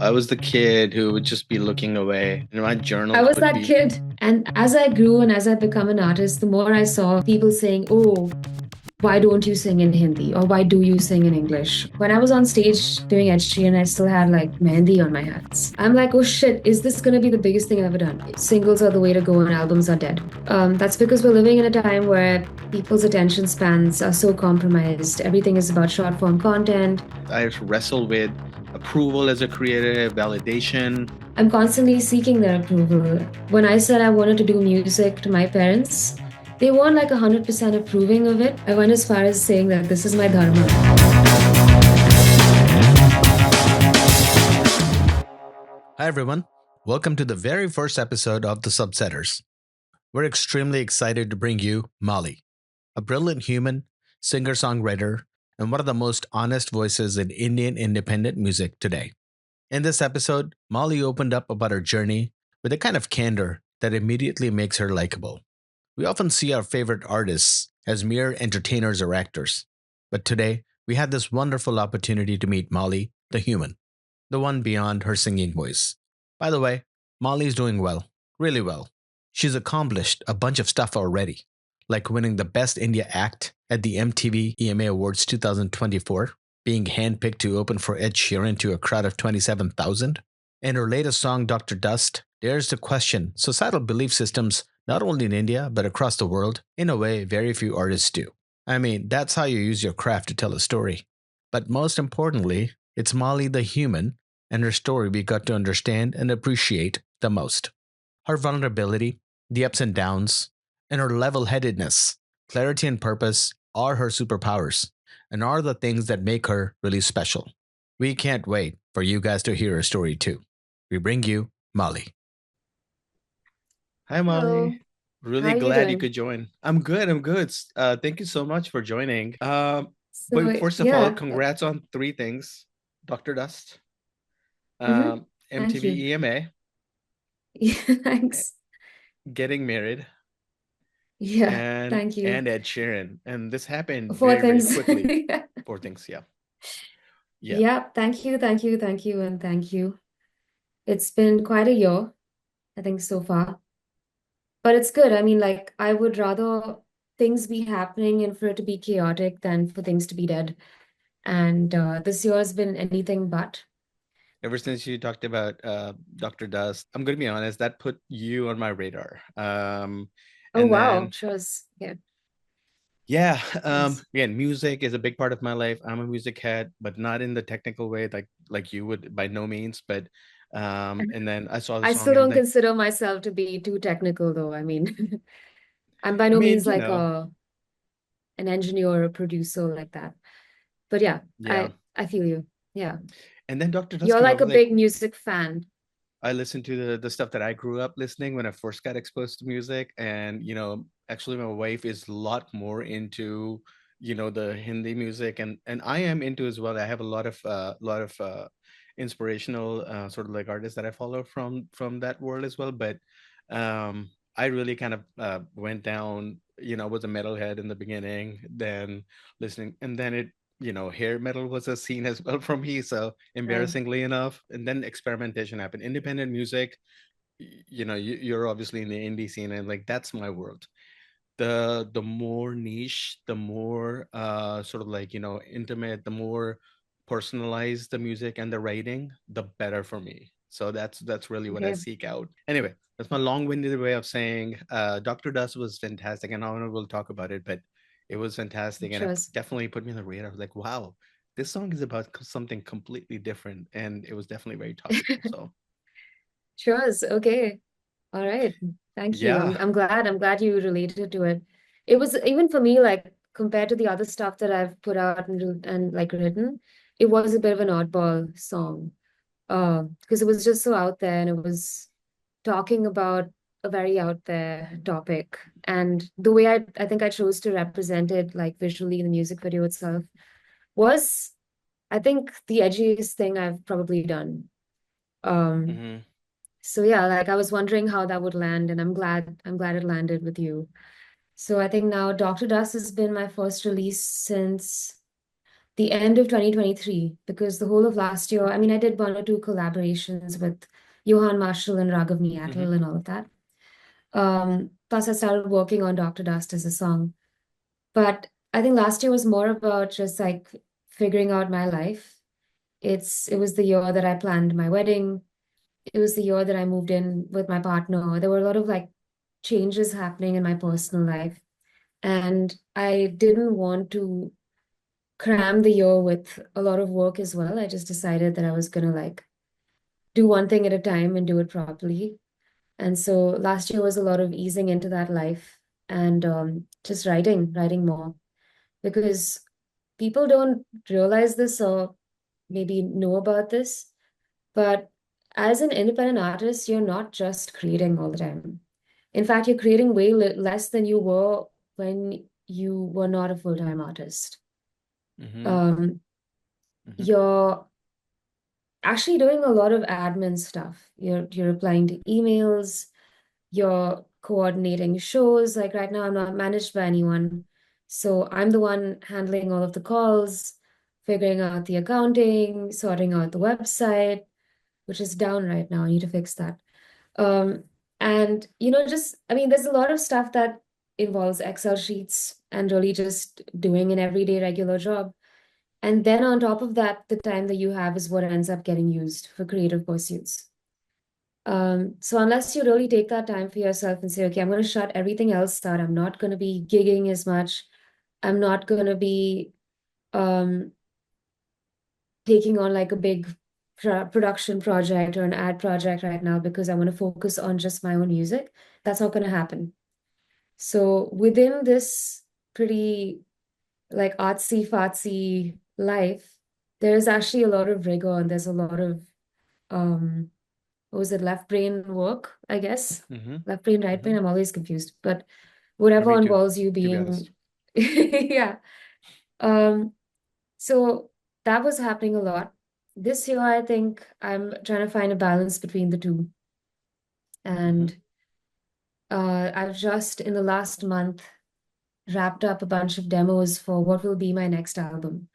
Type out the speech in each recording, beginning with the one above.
I was the kid who would just be looking away, and my I journals was would that be. kid. And as I grew and as I become an artist, the more I saw people saying, oh, why don't you sing in Hindi? Or why do you sing in English? When I was on stage doing Ed Sheeran, I still had like mehndi on my hands. I'm like, oh shit, is this going to be the biggest thing I've ever done? Singles are the way to go and albums are dead. That's because we're living in a time where people's attention spans are so compromised. Everything is about short form content. I wrestle with approval as a creator, validation. I'm constantly seeking their approval. When I said I wanted to do music to my parents, they weren't like 100% approving of it. I went as far as saying that this is my dharma. Hi, everyone. Welcome to the very first episode of The Subsetters. We're extremely excited to bring you Molly, a brilliant human, singer songwriter, and one of the most honest voices in Indian independent music today. In this episode, Molly opened up about her journey with a kind of candor that immediately makes her likable. We often see our favorite artists as mere entertainers or actors, but today we had this wonderful opportunity to meet Molly, the human, the one beyond her singing voice. By the way, Molly's doing well, really well. She's accomplished a bunch of stuff already, like winning the Best India Act at the MTV EMA Awards 2024, being handpicked to open for Ed Sheeran to a crowd of 27,000, and her latest song, Dr. Dust, dares to question societal belief systems not only in India but across the world in a way very few artists do. I mean, that's how you use your craft to tell a story. But most importantly, it's Molly the human and her story we got to understand and appreciate the most. Her vulnerability, the ups and downs, and her level headedness, clarity and purpose are her superpowers and are the things that make her really special. We can't wait for you guys to hear her story too. We bring you Molly. Hi, Molly. Hello, how Really are you glad you doing? could join. I'm good. I'm good. Thank you so much for joining. But So, first of all, yeah. congrats on three things: Dr. Dust, Mm-hmm. Thank you. MTV EMA, Yeah, thanks. getting married, Yeah, and thank you. and Ed Sheeran. And this happened Four very, very things. quickly. Four things. Yeah. Yeah. Yeah, thank you, thank you, thank you, and thank you. It's been quite a year, I think, so far. But it's good. I mean, like, I would rather things be happening and for it to be chaotic than for things to be dead. And this year has been anything but. Ever since you talked about Dr. Dust, I'm gonna be honest, that put you on my radar. Oh, And wow. then Sure. Yeah. yeah, Nice. again, music is a big part of my life. I'm a music head, but not in the technical way like you would by no means. But and then I saw the I song still and don't like, consider myself to be too technical, though. I mean, I'm by I no mean, means like an engineer or a producer like that. But yeah, yeah. I feel you. Yeah. And then Dr. Dust You're came out like a with like big music fan. I listened to the stuff that I grew up listening when I first got exposed to music, and actually my wife is a lot more into the Hindi music, and I am into as well. I have a lot of inspirational sort of like artists that I follow from that world as well. But I really kind of went down. Was a metalhead in the beginning, then listening, and then hair metal was a scene as well for me. So Right. embarrassingly enough, and then experimentation happened. Independent music, you're obviously in the indie scene, and like that's my world. The more niche, the more sort of like intimate, the more personalized the music and the writing, the better for me. So that's really what I Okay. seek out. Anyway, that's my long-winded way of saying Dr. Dust was fantastic, and I know we'll talk about it, but it was fantastic, and it Cheers. definitely put me on the radar. I was like, wow, this song is about something completely different, and it was definitely very topical. So Cheers. Okay. All right. Thank you. yeah. I'm glad. I'm glad you related to it. It was even for me, like compared to the other stuff that I've put out and like written, it was a bit of an oddball song. Because it was just so out there and it was talking about a very out there topic. And the way I think I chose to represent it, like visually in the music video itself, was I think the edgiest thing I've probably done. Um, Hmm. so yeah, like I was wondering how that would land, and I'm glad it landed with you. So I think now Dr. Dust has been my first release since the end of 2023, because the whole of last year, I mean, I did one or two collaborations with Johann Marshall and Raghav Mm-hmm. Niatal and all of that. Plus, I started working on Dr. Dust as a song. But I think last year was more about just like figuring out my life. It was the year that I planned my wedding. It was the year that I moved in with my partner. There were a lot of like changes happening in my personal life. And I didn't want to cram the year with a lot of work as well. I just decided that I was gonna like do one thing at a time and do it properly. And so last year was a lot of easing into that life and just writing more. Because people don't realize this or maybe know about this, but as an independent artist, you're not just creating all the time. In fact, you're creating way less than you were when you were not a full-time artist. Mm-hmm. Um, Mm-hmm. you're actually doing a lot of admin stuff. You're replying to emails, you're coordinating shows. Like right now, I'm not managed by anyone. So I'm the one handling all of the calls, figuring out the accounting, sorting out the website, which is down right now. I need to fix that. Um, and just I mean, there's a lot of stuff that involves Excel sheets and really just doing an everyday regular job. And then on top of that, the time that you have is what ends up getting used for creative pursuits. So unless you really take that time for yourself and say, okay, I'm going to shut everything else out. I'm not going to be gigging as much. I'm not going to be um, taking on like a big production project or an ad project right now because I want to focus on just my own music. That's not going to happen. So within this pretty like artsy fartsy life, there is actually a lot of rigor and there's a lot of um what was it, left brain work, I guess. Mm-hmm. Left brain, right Mm-hmm. brain, I'm always confused. But Yeah, whatever me too, involves you to be being honest. yeah. Um, so that was happening a lot. This year, I think I'm trying to find a balance between the two. Mm-hmm. And I've just in the last month wrapped up a bunch of demos for what will be my next album.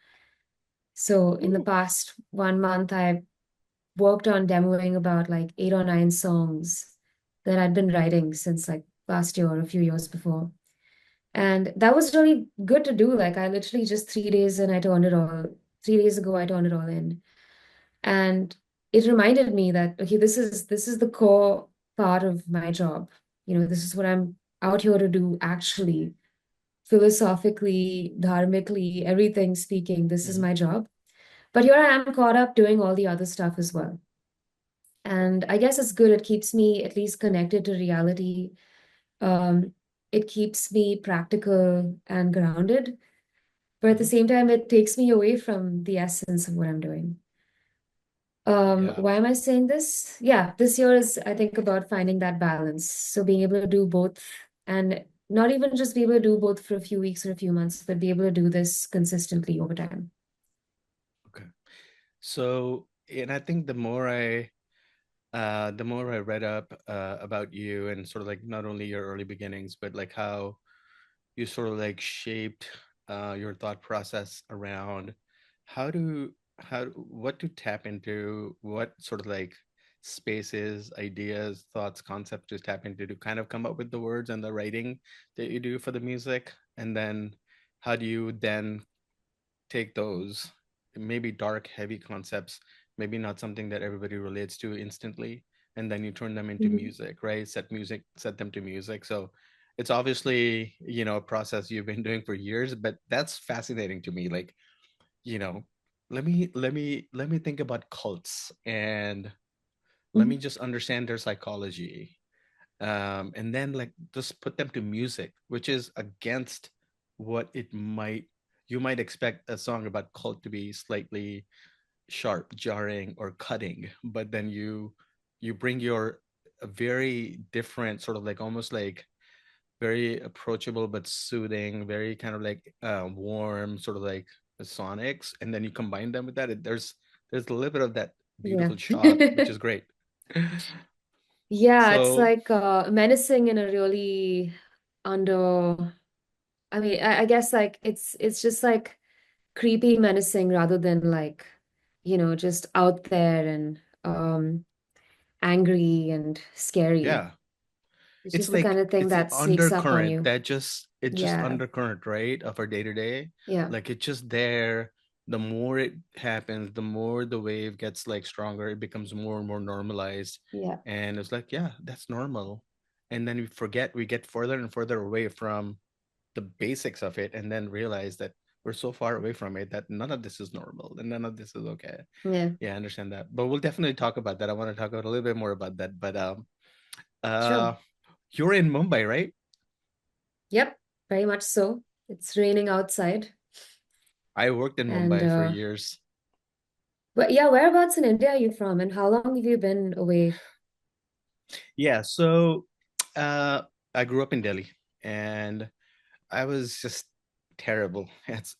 So in the Ooh. past 1 month, I worked on demoing about like 8 or 9 songs that I'd been writing since like last year or a few years before. And that was really good to do. Like I literally just 3 days and I turned it all, 3 days ago, I turned it all in. And it reminded me that, okay, this is the core part of my job. This is what I'm out here to do actually, philosophically, dharmically, everything speaking, this is Mm-hmm. my job. But here I am caught up doing all the other stuff as well. And I guess it's good. It keeps me at least connected to reality. Um, it keeps me practical and grounded. But at the Mm-hmm. same time, it takes me away from the essence of what I'm doing. Yeah. Why am I saying this? Yeah, this year is, I think, about finding that balance. So being able to do both and not even just be able to do both for a few weeks or a few months, but be able to do this consistently over time. Okay. So, and I think the more I read up about you and sort of like not only your early beginnings, but like how you sort of like shaped your thought process around how to what to tap into, what sort of like spaces, ideas, thoughts, concepts to tap into to kind of come up with the words and the writing that you do for the music, and then how do you then take those maybe dark, heavy concepts, maybe not something that everybody relates to instantly, and then you turn them into Mhm. music, right? Set them to music. So it's obviously, a process you've been doing for years, but that's fascinating to me. Like, you know, let me think about cults and let me Mhm. just understand their psychology. And then like just put them to music, which is against what it might you might expect a song about cult to be slightly sharp, jarring, or cutting, but then you bring your a very different sort of like almost like very approachable but soothing, very kind of like warm, sort of like sonics, and then you combine them with that. There's a little bit of that Yeah. beautiful shot, which is great. Yeah, it's So like menacing in a really under, I mean, I guess like it's just like creepy, menacing rather than like, just out there and angry and scary. Yeah. It's It's just the kind like of thing it's the that sneaks up on undercurrent you. that just Yeah. undercurrent, right, of our day to day. Yeah. Like it's just there. The more it happens, the more the wave gets like stronger. It becomes more and more normalized. Yeah. And it's like, yeah, that's normal. And then we get further and further away from the basics of it, and then realize that we're so far away from it that none of this is normal and none of this is okay. Yeah. Yeah, I understand that. But we'll definitely talk about that. I want to talk about a little bit more about that. But Sure. uh you're in Mumbai, right? Yep. Very much so. It's raining outside. I worked in And Mumbai for years. but yeah, whereabouts in India are you from and how long have you been away? Yeah, so uh I grew up in Delhi, and I was just terrible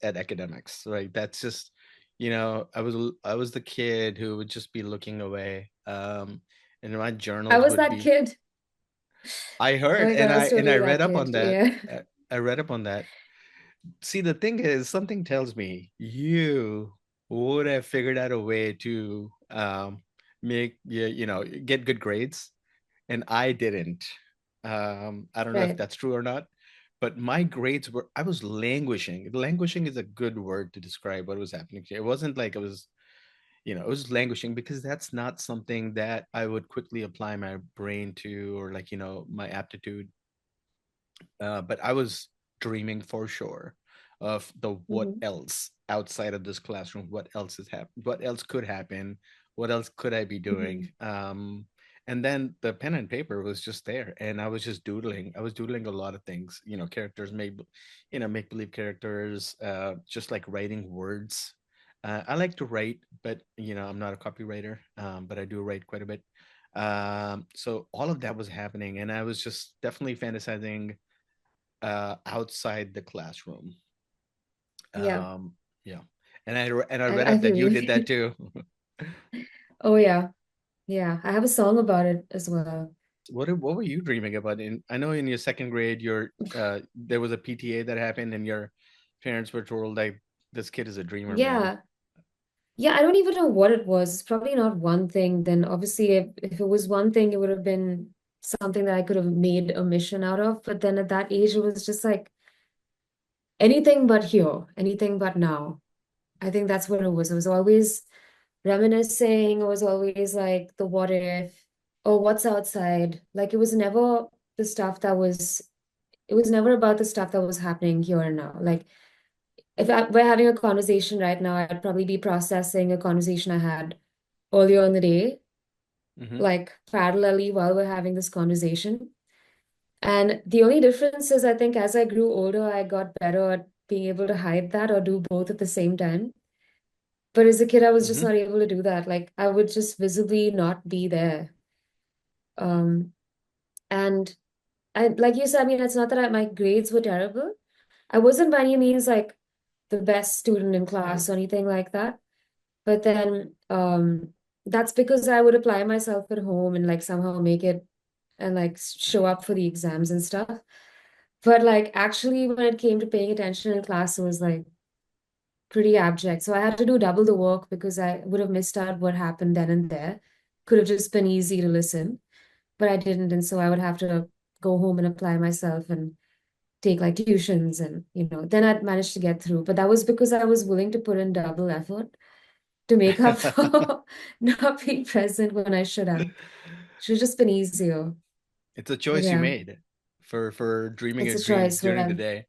at academics. Right? That's just, I was the kid who would just be looking away. And my I journals was would that be, kid. I Oh heard, my God, and I was I totally read that up on kid. that. Yeah. I read up on that. See, the thing is, something tells me you would have figured out a way to make get good grades, and I didn't. I don't know if Right. that's true or not, but my grades were, I was languishing. Languishing is a good word to describe what was happening here. It wasn't like it was, it was languishing, because that's not something that I would quickly apply my brain to, or like, my aptitude. But I was dreaming for sure of the what Hmm. else outside of this classroom, what else is happening, what else could happen, what else could I be doing. Hmm. And then the pen and paper was just there, and I was just doodling. I was doodling a lot of things, characters, make believe characters, just like writing words. I like to write, but I'm not a copywriter, but I do write quite a bit. So all of that was happening, and I was just definitely fantasizing outside the classroom. Yeah. Um, yeah, and I read I up that feel you did that you. too. Oh yeah. Yeah. I have a song about it as well. What were you dreaming about? I know in your second grade, there was a PTA that happened, and your parents were told like, this kid is a dreamer, man. Yeah. Yeah, I don't even know what it was. It's probably not one thing. Then obviously if it was one thing, it would have been something that I could have made a mission out of. But then at that age, it was just like anything but here, anything but now. I think that's what it was. It was always reminiscing. It was always like the what if or what's outside. Like the stuff that was, it was never about the stuff that was happening here and now. Like we're having a conversation right now, I'd probably be processing a conversation I had earlier in the day, Mm-hmm. like parallelly while we're having this conversation. And the only difference is, I think as I grew older, I got better at being able to hide that or do both at the same time. But as a kid, I was just Mm-hmm. not able to do that. Like I would just visibly not be there. Um, and like you said, I mean, it's not that my grades were terrible. I wasn't by any means like the best student in class or anything like that. But then that's because I would apply myself at home and like somehow make it and like show up for the exams and stuff. But like actually when it came to paying attention in class, it was like pretty abject. So I had to do double the work because I would have missed out what happened then and there. Could have just been easy to listen, but I didn't. And so I would have to go home and apply myself and take like tuitions and then I'd manage to get through. But that was because I was willing to put in double effort to make up for not being present when I should have. Should have just been easier. It's a But choice you yeah, made for dreaming it's your a dreams choice during the where, day.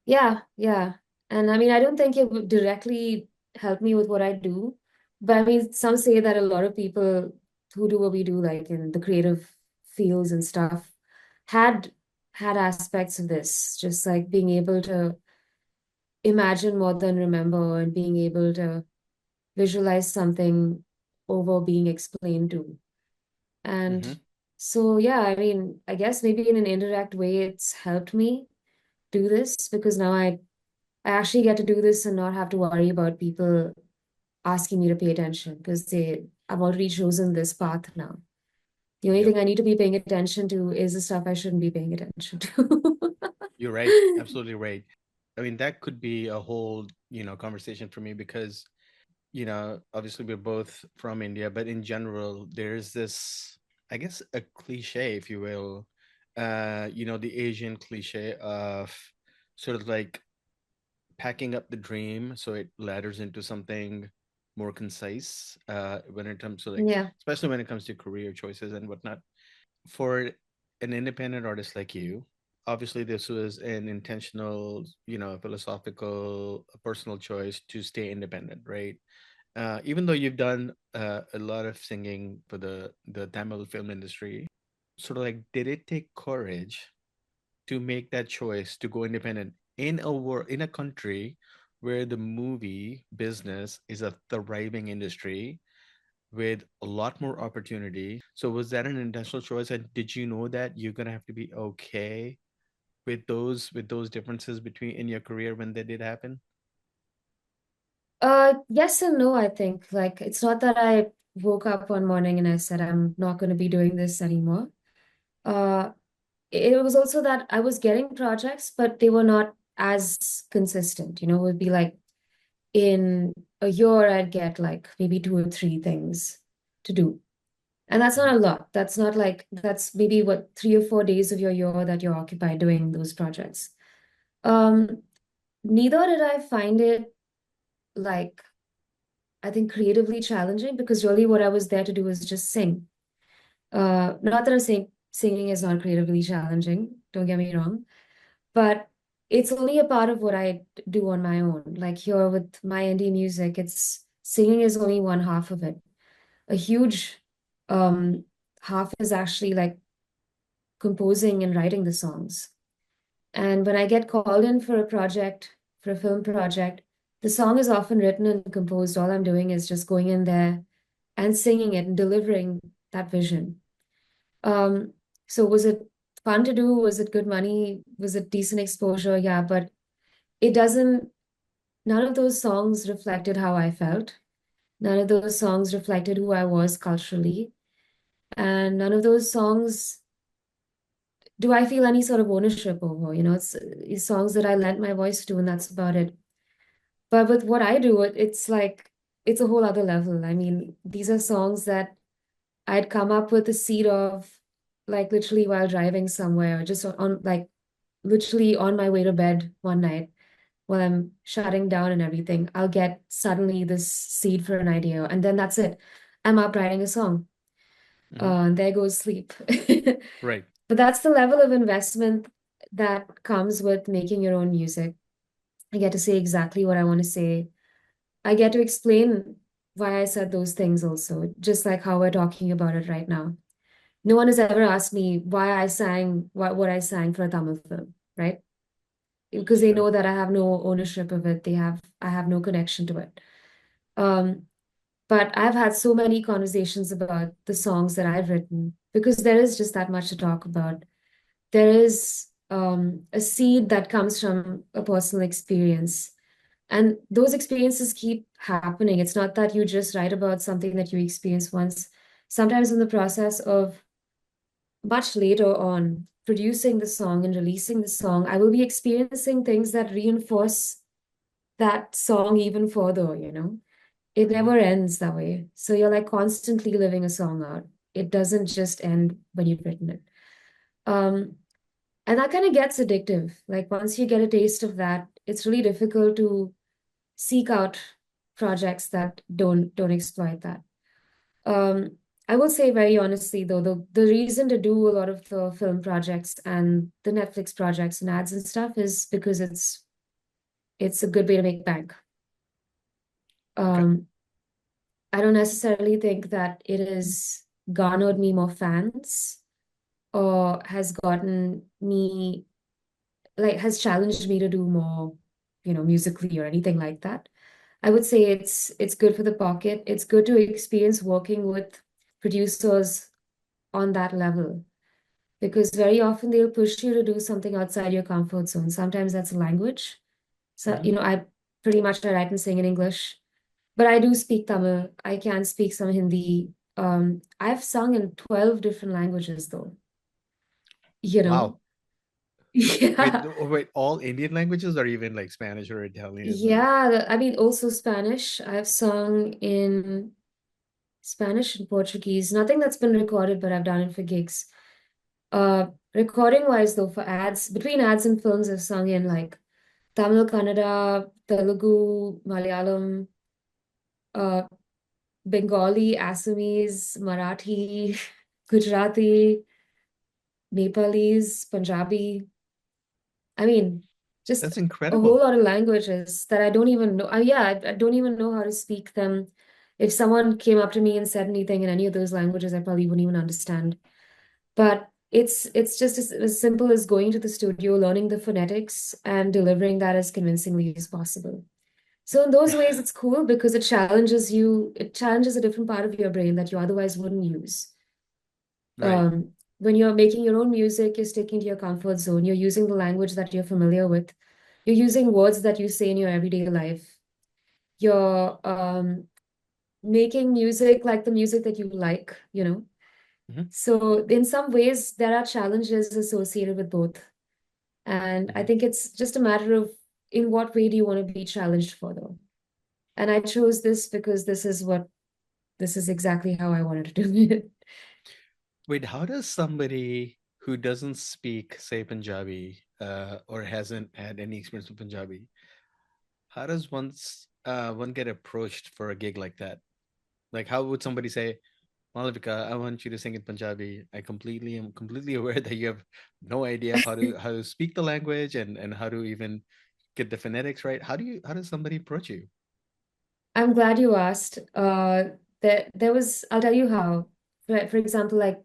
yeah, yeah. And I mean, I don't think it would directly help me with what I do. But I mean, some say that a lot of people who do what we do, like in the creative fields and stuff, had had aspects of this, just like being able to imagine more than remember and being able to visualize something over being explained to. And Mm-hmm. so, yeah, I mean, I guess maybe in an indirect way, it's helped me do this because now I actually get to do this and not have to worry about people asking me to pay attention because I've already chosen this path now. The only Yep. thing I need to be paying attention to is the stuff I shouldn't be paying attention to. You're right. Absolutely right. I mean, that could be a whole conversation for me because obviously we're both from India, but in general, there's this, I guess, a cliche, if you will, the Asian cliche of sort of like packing up the dream so it ladders into something more concise, when it comes to like, Yeah. especially when it comes to career choices and whatnot. For an independent artist like you, obviously this was an intentional, philosophical, personal choice to stay independent, right? Even though you've done a lot of singing for the Tamil film industry, sort of like, did it take courage to make that choice to go independent in a country where the movie business is a thriving industry with a lot more opportunity? So was that an intentional choice, and did you know that you're gonna have to be okay with those differences between in your career when they did happen? Yes and no, I think. Like, it's not that I woke up one morning and I said, I'm not going to be doing this anymore. Uh, it was also that I was getting projects, but they were not as consistent. It would be like in a year, I'd get like maybe two or three things to do. And that's not a lot. That's not like, that's maybe what, 3 or 4 days of your year that you're occupied doing those projects. Um, Neither did I find it like, I think, creatively challenging, because really what I was there to do was just sing. Not that I'm saying singing is not creatively challenging, don't get me wrong, but it's only a part of what I do on my own. Like here with my indie music, it's singing is only one half of it. A huge um half is actually like composing and writing the songs. And when I get called in for a project, for a film project, the song is often written and composed. All I'm doing is just going in there and singing it and delivering that vision. Um, so was it fun to do? Was it good money? Was it decent exposure? Yeah, but it doesn't, none of those songs reflected how I felt. None of those songs reflected who I was culturally. And none of those songs do I feel any sort of ownership over. It's songs that I lent my voice to, and that's about it. But with what I do, it's like, it's a whole other level. I mean, these are songs that I'd come up with the seed of, like literally while driving somewhere, just like literally on my way to bed one night while I'm shutting down and everything. I'll get suddenly this seed for an idea, and then that's it. I'm up writing a song. Hmm. And there goes sleep. Right. But that's the level of investment that comes with making your own music. I get to say exactly what I want to say. I get to explain why I said those things also, just like how we're talking about it right now. No one has ever asked me why I sang what I sang for a Tamil film, right? Because they Sure. know that I have no ownership of it. I have no connection to it. Um, but I've had so many conversations about the songs that I've written because there is just that much to talk about. There is a seed that comes from a personal experience. And those experiences keep happening. It's not that you just write about something that you experience once. Sometimes in the process of much later on producing the song and releasing the song, I will be experiencing things that reinforce that song even further. It Hmm. never ends that way. So you're like constantly living a song out. It doesn't just end when you've written it. Um, and that kind of gets addictive. Like once you get a taste of that, it's really difficult to seek out projects that don't exploit that. Um, I will say very honestly though, the reason to do a lot of the film projects and the Netflix projects and ads and stuff is because it's a good way to make bank. Okay. Um, I don't necessarily think that it has garnered me more fans or has gotten me like has challenged me to do more, musically or anything like that. I would say it's good for the pocket. It's good to experience working with producers on that level because very often they'll push you to do something outside your comfort zone. Sometimes that's language. So, Hmm. I write and sing in English, but I do speak Tamil. I can speak some Hindi. I've sung in 12 different languages though, you know. Wow. Wait, Yeah. wait, all Indian languages or even like Spanish or Italian as well? Yeah, I mean, also Spanish. I've sung in Spanish and Portuguese. Nothing that's been recorded, but I've done it for gigs. Recording wise though, for ads, between ads and films, I've sung in like Tamil, Kannada, Telugu, Malayalam, uh, Bengali, Assamese, Marathi, Gujarati, Nepalese, Punjabi. I mean, just That's a whole incredible. lot of languages that I don't even know. Yeah, I don't even know how to speak them. If someone came up to me and said anything in any of those languages, I probably wouldn't even understand. But it's just as simple as going to the studio, learning the phonetics, and delivering that as convincingly as possible. So in those ways, it's cool because it challenges you. It challenges a different part of your brain that you otherwise wouldn't use. Right. When you're making your own music, you're sticking to your comfort zone. You're using the language that you're familiar with. You're using words that you say in your everyday life. You're making music like the music that you like, you know. Hmm. So in some ways, there are challenges associated with both. And I Hmm. think it's just a matter of in what way do you want to be challenged for, though. And I chose this because this is exactly how I wanted to do it. Wait, how does somebody who doesn't speak, say, Punjabi, or hasn't had any experience with Punjabi, how does one get approached for a gig like that? Like, how would somebody say, Malavika, I want you to sing in Punjabi. I completely am completely aware that you have no idea how to speak the language and how to even get the phonetics right. How does somebody approach you? I'm glad you asked. There was, I'll tell you how. For example, like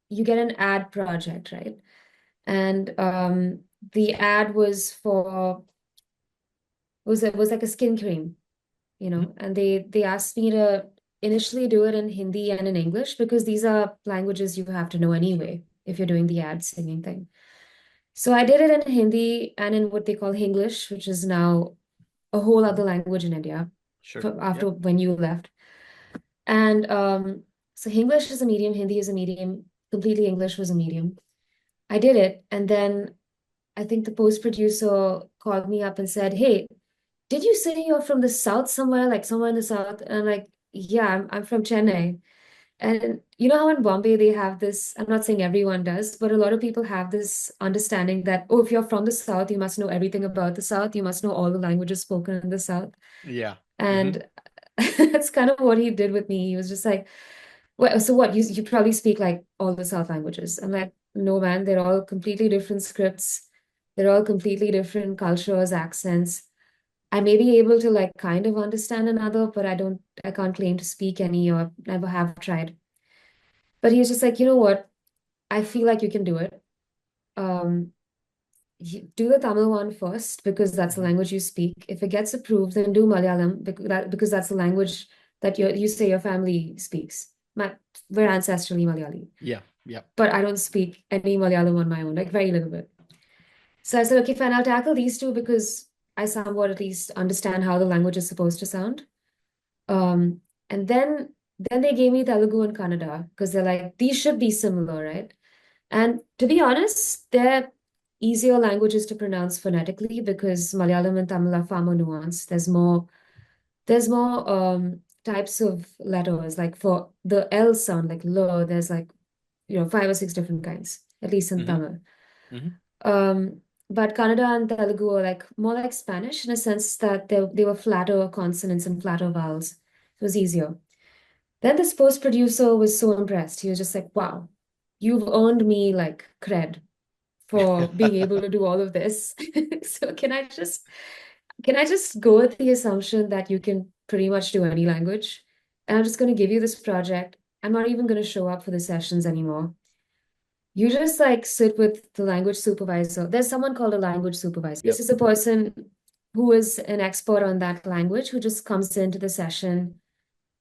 you get an ad project, right? And the ad was for was like a skin cream, you Mhm. know, and they asked me to initially do it in Hindi and in English because these are languages you have to know anyway if you're doing the ad singing thing. So I did it in Hindi and in what they call Hinglish, which is now a whole other Mhm. language in India Sure. after Yep. when you left. And so English is a medium, Hindi is a medium, completely English was a medium. I did it, and then I think the post producer called me up and said, "Hey, did you say you're from the south somewhere, like somewhere in the south?" And I'm like, "Yeah, I'm from Chennai." And you know how in Bombay they have this, I'm not saying everyone does, but a lot of people have this understanding that, oh, if you're from the south, you must know everything about the south. You must know all the languages spoken in the south. Yeah. Hmm. And that's kind of what he did with me. He was just like, well, so what? You probably speak like all the South languages. I'm like, no, man, they're all completely different scripts. They're all completely different cultures, accents. I may be able to like kind of understand another, but I can't claim to speak any or never have tried. But he was just like, you know what? I feel like you can do it. Um, do the Tamil one first because that's the Hmm. language you speak. If it gets approved, then do Malayalam because that's the language that you say your family speaks. We're ancestrally Malayali, Yeah. Yeah. but I don't speak any Malayalam on my own, like very little bit. So I said, okay, fine, I'll tackle these two because I somewhat at least understand how the language is supposed to sound. Um, and then they gave me Telugu and Kannada because they're like, these should be similar, right? And to be honest, they're easier languages to pronounce phonetically because Malayalam and Tamil are far more nuanced. There's more types of letters. Like for the L sound, like lo, there's like, you know, five or six different kinds, at least in Hmm. Tamil. Hmm. But Kannada and Telugu are like more like Spanish in a sense that they were flatter consonants and flatter vowels. It was easier. Then this post producer was so impressed. He was just like, wow, you've earned me like cred for being able to do all of this. So can I just go with the assumption that you can pretty much do any language? And I'm just going to give you this project. I'm not even going to show up for the sessions anymore. You just like sit with the language supervisor. There's someone called a language supervisor. This Yep. is a person who is an expert on that language who just comes into the session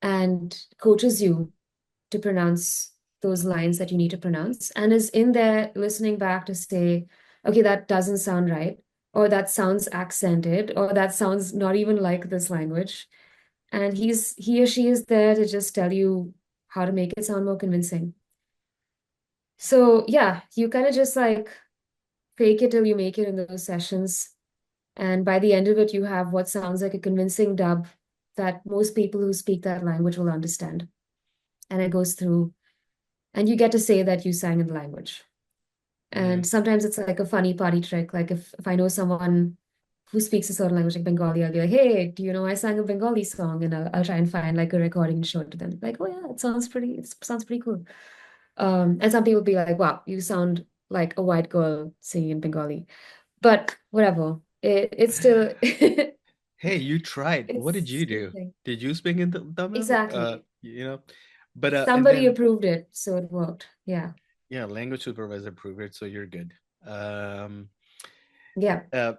and coaches you to pronounce those lines that you need to pronounce and is in there listening back to say, okay, that doesn't sound right, or that sounds accented, or that sounds not even like this language. And he or she is there to just tell you how to make it sound more convincing. So yeah, you kind of just like fake it till you make it in those sessions. And by the end of it, you have what sounds like a convincing dub that most people who speak that language will understand. And it goes through, and you get to say that you sang in the language. And sometimes it's like a funny party trick. Like if I know someone who speaks a certain language like Bengali, I'll be like, hey, do you know I sang a Bengali song? And I'll try and find like a recording and show it to them. Like, oh yeah, it sounds pretty cool. And some people be like, wow, you sound like a white girl singing in Bengali. But whatever. It's still Hey, you tried. What did it's you still a do? thing. Did you speak in Tamil? Exactly. But and Somebody then approved it, so it worked. Yeah. yeah, language supervisor approved it, so you're good. Um, Yeah. uh,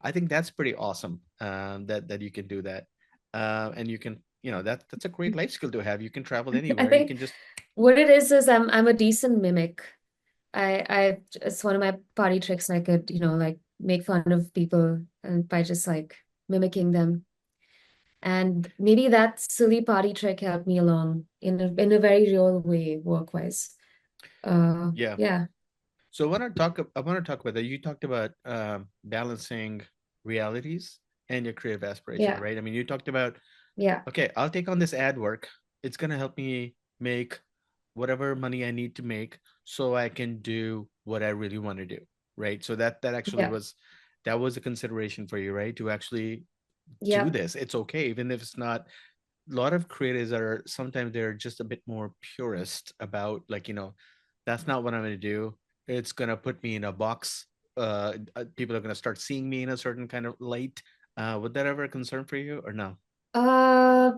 I think that's pretty awesome. That you can do that, and you can, that's a great life skill to have. You can travel I anywhere. You think can just what it is I'm a decent mimic. I it's one of my party tricks. I could, like make fun of people and by just like mimicking them. And maybe that silly party trick helped me along in a very real way, work-wise. yeah. Yeah, So I want to talk about that. You talked about balancing realities and your creative aspiration, yeah, right? I mean, you talked about, yeah, okay, I'll take on this ad work. It's gonna help me make whatever money I need to make so I can do what I really want to do, right? So that actually yeah, was a consideration for you, right? To actually do yeah. this. It's okay, even if it's not. A lot of creators are sometimes they're just a bit more purist about, like, that's not what I'm going to do. It's going to put me in a box. People are going to start seeing me in a certain kind of light. Would that ever a concern for you or no? Uh,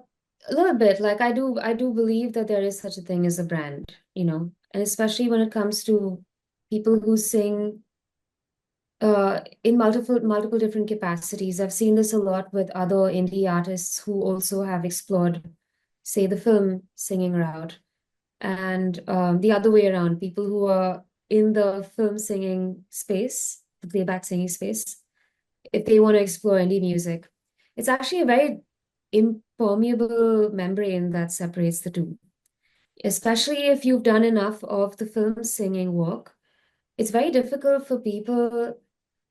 a little bit. Like I do believe that there is such a thing as a brand, and especially when it comes to people who sing in multiple different capacities. I've seen this a lot with other indie artists who also have explored, say, the film singing route, and the other way around, people who are in the film singing space, the playback singing space, if they want to explore indie music. It's actually a very impermeable membrane that separates the two, especially if you've done enough of the film singing work. It's very difficult for people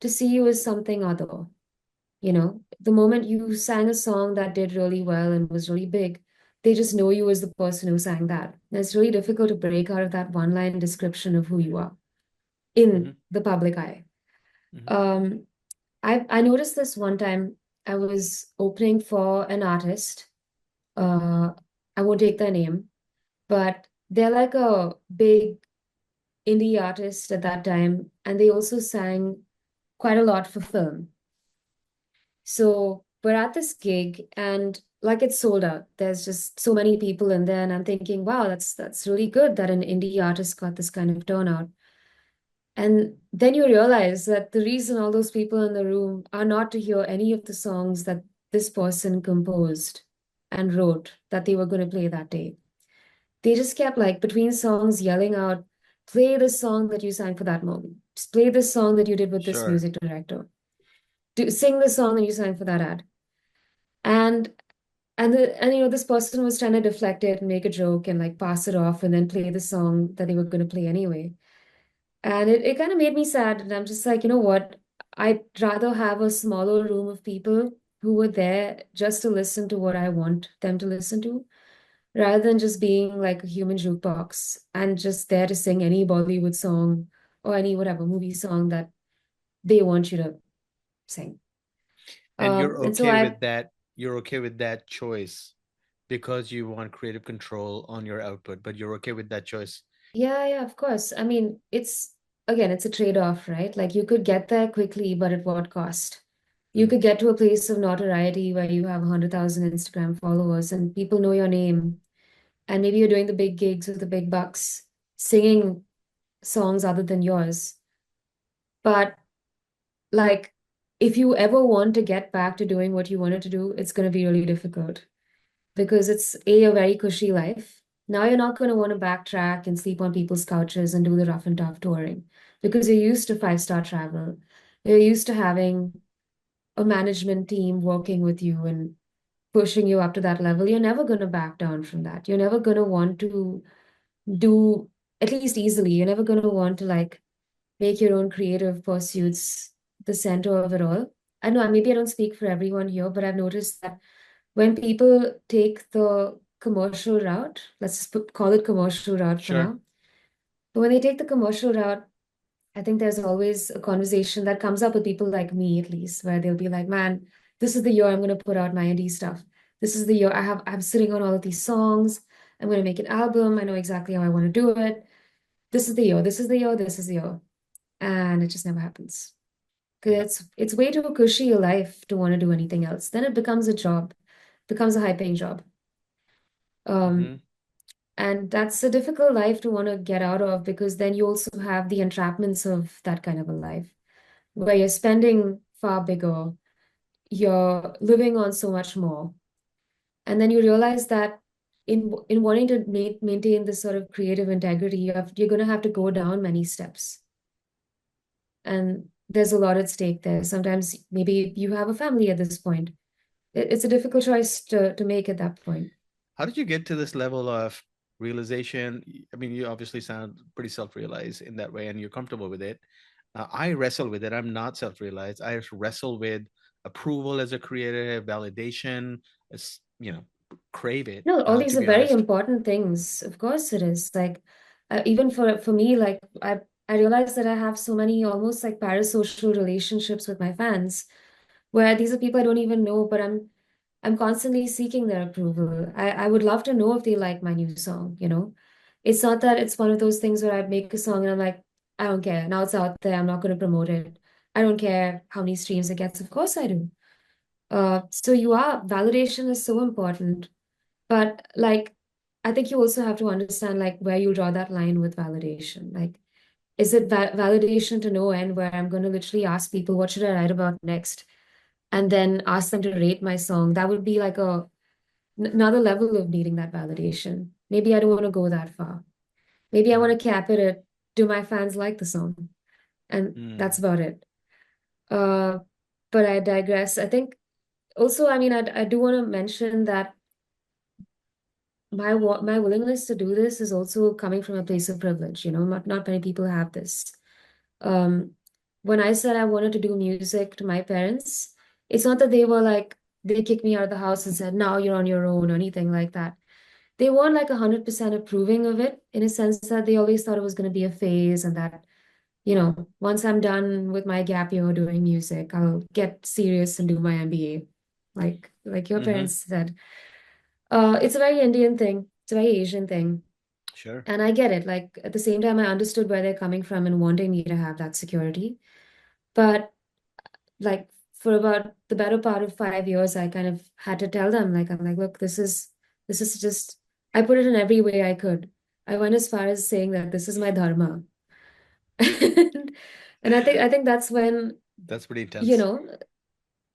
to see you as something other. The moment you sang a song that did really well and was really big, they just know you as the person who sang that. And it's really difficult to break out of that one line description of who you are Mm-hmm, in the public eye. mm-hmm. Um, I noticed this one time. I was opening for an artist. Uh, I won't take their name, but they're like a big indie artist at that time, and they also sang quite a lot for film. So we're at this gig and like it's sold out. There's just so many people in there, and I'm thinking, wow, that's really good that an indie artist got this kind of turnout. And then you realize that the reason all those people in the room are not to hear any of the songs that this person composed and wrote that they were going to play that day. They just kept like between songs yelling out, play this song that you sang for that moment. Just play this song that you did with this Sure. music director. Sing the song that you sang for that ad. And this person was trying to deflect it and make a joke and like pass it off and then play the song that they were going to play anyway. And it kind of made me sad. And I'm just like, you know what? I'd rather have a smaller room of people who were there just to listen to what I want them to listen to, rather than just being like a human jukebox and just there to sing any Bollywood song or any whatever movie song that they want you to sing. And you're And so okay with that. You're okay with that choice because you want creative control on your output, but you're okay with that choice. yeah, yeah, of course. I mean, it's a trade-off, right? Like you could get there quickly, but at what cost? You Mm, could get to a place of notoriety where you have 100,000 Instagram followers and people know your name, and maybe you're doing the big gigs with the big bucks, singing songs other than yours. But like, if you ever want to get back to doing what you wanted to do, it's going to be really difficult because it's a very cushy life. Now you're not going to want to backtrack and sleep on people's couches and do the rough and tough touring because you're used to five-star travel. You're used to having a management team working with you and pushing you up to that level. You're never going to back down from that. You're never going to want to do, at least easily, you're never going to want to like make your own creative pursuits the center of it all. I know maybe I don't speak for everyone here, but I've noticed that when people take the commercial route, let's just call it commercial route for Sure. now. But when they take the commercial route, I think there's always a conversation that comes up with people like me, at least, where they'll be like, man, this is the year I'm going to put out my indie stuff. This is the year I'm sitting on all of these songs. I'm going to make an album. I know exactly how I want to do it. This is the year. This is the year. This is the year. And it just never happens. Yep. Because it's way too cushy a life to want to do anything else. Then it becomes a job, becomes a high-paying job. Hmm. Um, and that's a difficult life to want to get out of because then you also have the entrapments of that kind of a life where you're spending far bigger, you're living on so much more. And then you realize that in wanting to maintain this sort of creative integrity, you're going to have to go down many steps. And there's a lot at stake there. Sometimes maybe you have a family at this point. It's a difficult choice to make at that point. How did you get to this level of realization? I mean, you obviously sound pretty self-realized in that way, and you're comfortable with it. I wrestle with it. I'm not self-realized. I wrestle with approval as a creator, validation, as crave it. No, all To these are be very honest. important things. Of course it is. Like even for me, like I realized that I have so many almost like parasocial relationships with my fans, where these are people I don't even know, but I'm constantly seeking their approval. I would love to know if they like my new song, you know? It's not that it's one of those things where I make a song and I'm like, I don't care. Now it's out there. I'm not going to promote it. I don't care how many streams it gets. Of course I do. So validation is so important. But like, I think you also have to understand like where you draw that line with validation. Like, is it validation to no end where I'm going to literally ask people, what should I write about next? And then ask them to rate my song? That would be like another level of needing that validation. Maybe I don't want to go that far. Maybe I want to cap it at, do my fans like the song? And that's Mm. about it. Uh, but I digress. I think also, I mean, I do want to mention that my willingness to do this is also coming from a place of privilege. You know, not many people have this. Um, when I said I wanted to do music to my parents, it's not that they were like they kicked me out of the house and said, now you're on your own or anything like that. They weren't like 100% approving of it in a sense that they always thought it was going to be a phase and that, you know, once I'm done with my gap year doing music, I'll get serious and do my MBA, like your Mm-hmm. parents said. It's a very Indian thing. It's a very Asian thing. Sure. And I get it. Like at the same time, I understood where they're coming from and wanting me to have that security. But like for about the better part of 5 years, I kind of had to tell them, like, I'm like, look, this is just I put it in every way I could. I went as far as saying that this is my dharma. And I think that's when, That's pretty you intense. know,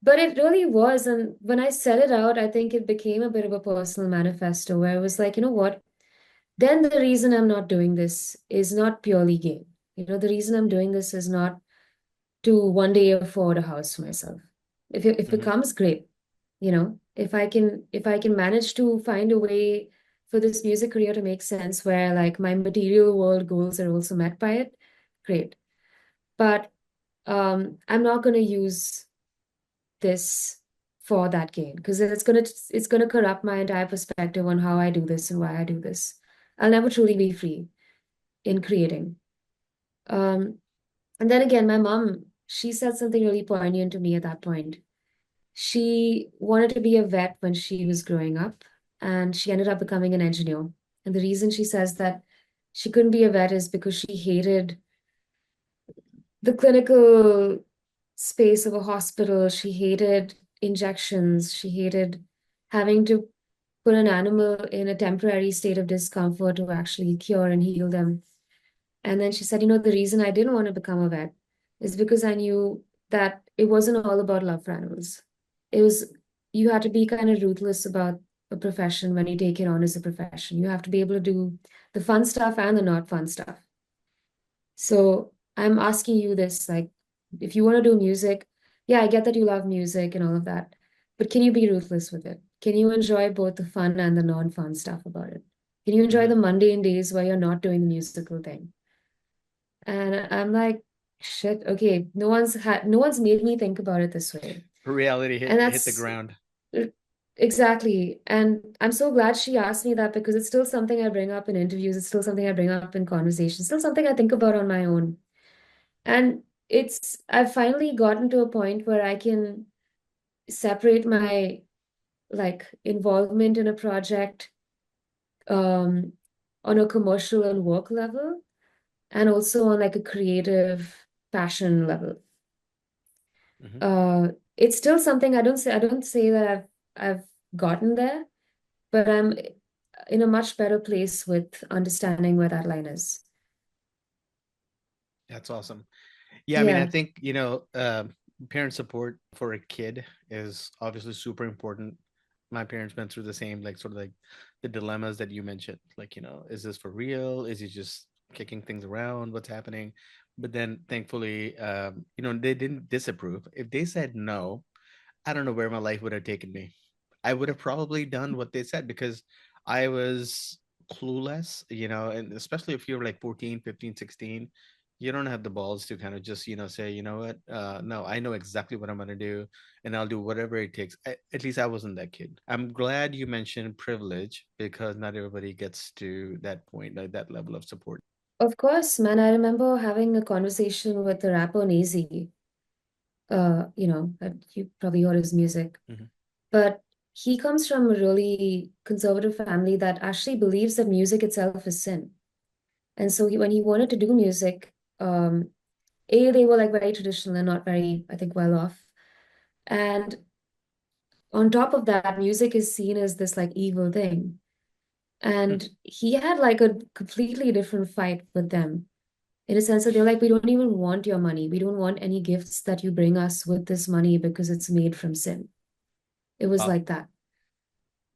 but it really was. And when I said it out, I think it became a bit of a personal manifesto where I was like, you know what? Then the reason I'm not doing this is not purely gain. You know, the reason I'm doing this is not to one day afford a house for myself. If it Mm-hmm. comes, great. You know, if I can manage to find a way for this music career to make sense where like my material world goals are also met by it, great. But I'm not gonna use this for that gain because it's gonna corrupt my entire perspective on how I do this and why I do this. I'll never truly be free in creating. Um, and then again, my mom, she said something really poignant to me at that point. She wanted to be a vet when she was growing up, and she ended up becoming an engineer. And the reason she says that she couldn't be a vet is because she hated the clinical space of a hospital. She hated injections. She hated having to put an animal in a temporary state of discomfort to actually cure and heal them. And then she said, you know, the reason I didn't want to become a vet is because I knew that it wasn't all about love for animals. It was, you had to be kind of ruthless about a profession when you take it on as a profession. You have to be able to do the fun stuff and the not fun stuff. So I'm asking you this, like, if you want to do music, yeah, I get that you love music and all of that, but can you be ruthless with it? Can you enjoy both the fun and the non-fun stuff about it? Can you enjoy Mm-hmm. the mundane days where you're not doing the musical thing? And I'm like, Shit. Okay. No one's made me think about it this way. Reality And hit the that's ground. exactly. And I'm so glad she asked me that because it's still something I bring up in interviews. It's still something I bring up in conversations. Still something I think about on my own. And I've finally gotten to a point where I can separate my like involvement in a project um on a commercial and work level and also on like a creative passion level. Hmm. Uh it's still something I don't say that I've gotten there, but I'm in a much better place with understanding where that line is. That's awesome. Yeah, I mean, I Yeah, think, parent support for a kid is obviously super important. My parents went through the same, like, sort of like the dilemmas that you mentioned. Like, is this for real? Is he just kicking things around? What's happening? But then thankfully, they didn't disapprove. If they said no, I don't know where my life would have taken me. I would have probably done what they said because I was clueless, and especially if you're like 14, 15, 16, you don't have the balls to kind of just, say, what, no, I know exactly what I'm going to do and I'll do whatever it takes. At least I wasn't that kid. I'm glad you mentioned privilege because not everybody gets to that point, like that level of support. of course, man. I remember having a conversation with the rapper Nazy. You probably heard his music. Hmm. But he comes from a really conservative family that actually believes that music itself is sin. And so when he wanted to do music, they were like very traditional and not very, I think, well off. And on top of that, music is seen as this like evil thing. And he had like a completely different fight with them in a sense that they're like, we don't even want your money. We don't want any gifts that you bring us with this money because it's made from sin. It was Wow. like that.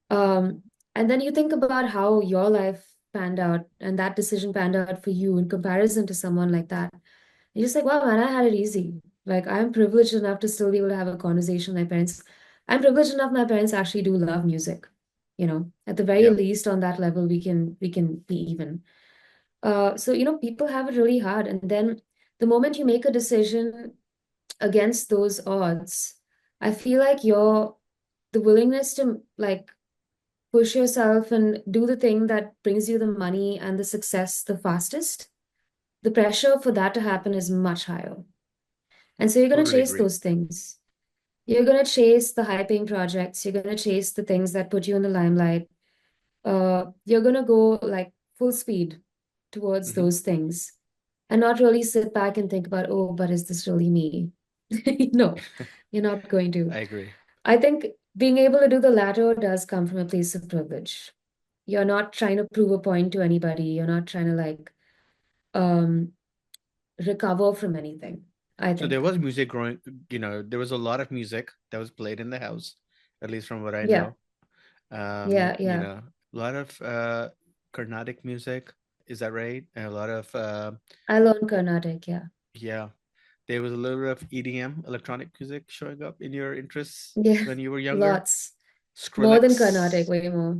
Um, and then you think about how your life panned out and that decision panned out for you in comparison to someone like that. You're just like, wow, man, I had it easy. Like, I'm privileged enough to still be able to have a conversation with my parents. I'm privileged enough my parents actually do love music. At the very Yeah. least on that level, we can be even. So people have it really hard. And then the moment you make a decision against those odds, I feel like the willingness to like push yourself and do the thing that brings you the money and the success the fastest, the pressure for that to happen is much higher. And so you're going to Totally chase agree. those things. You're going to chase the high paying projects. You're going to chase the things that put you in the limelight. You're going to go like full speed towards Hmm. those things and not really sit back and think about, oh, but is this really me? No, you're not going to. I agree. I think being able to do the latter does come from a place of privilege. You're not trying to prove a point to anybody. You're not trying to like um recover from anything, I So there think. was music growing, there was a lot of music that was played in the house, at least from what I Yeah, know. yeah, yeah. A lot of Carnatic music, is that right? And a lot of I learned Carnatic, yeah. yeah, there was a little bit of EDM, electronic music showing up in your interests Yeah, when you were younger. lots. More than Carnatic, Skrillex. way more.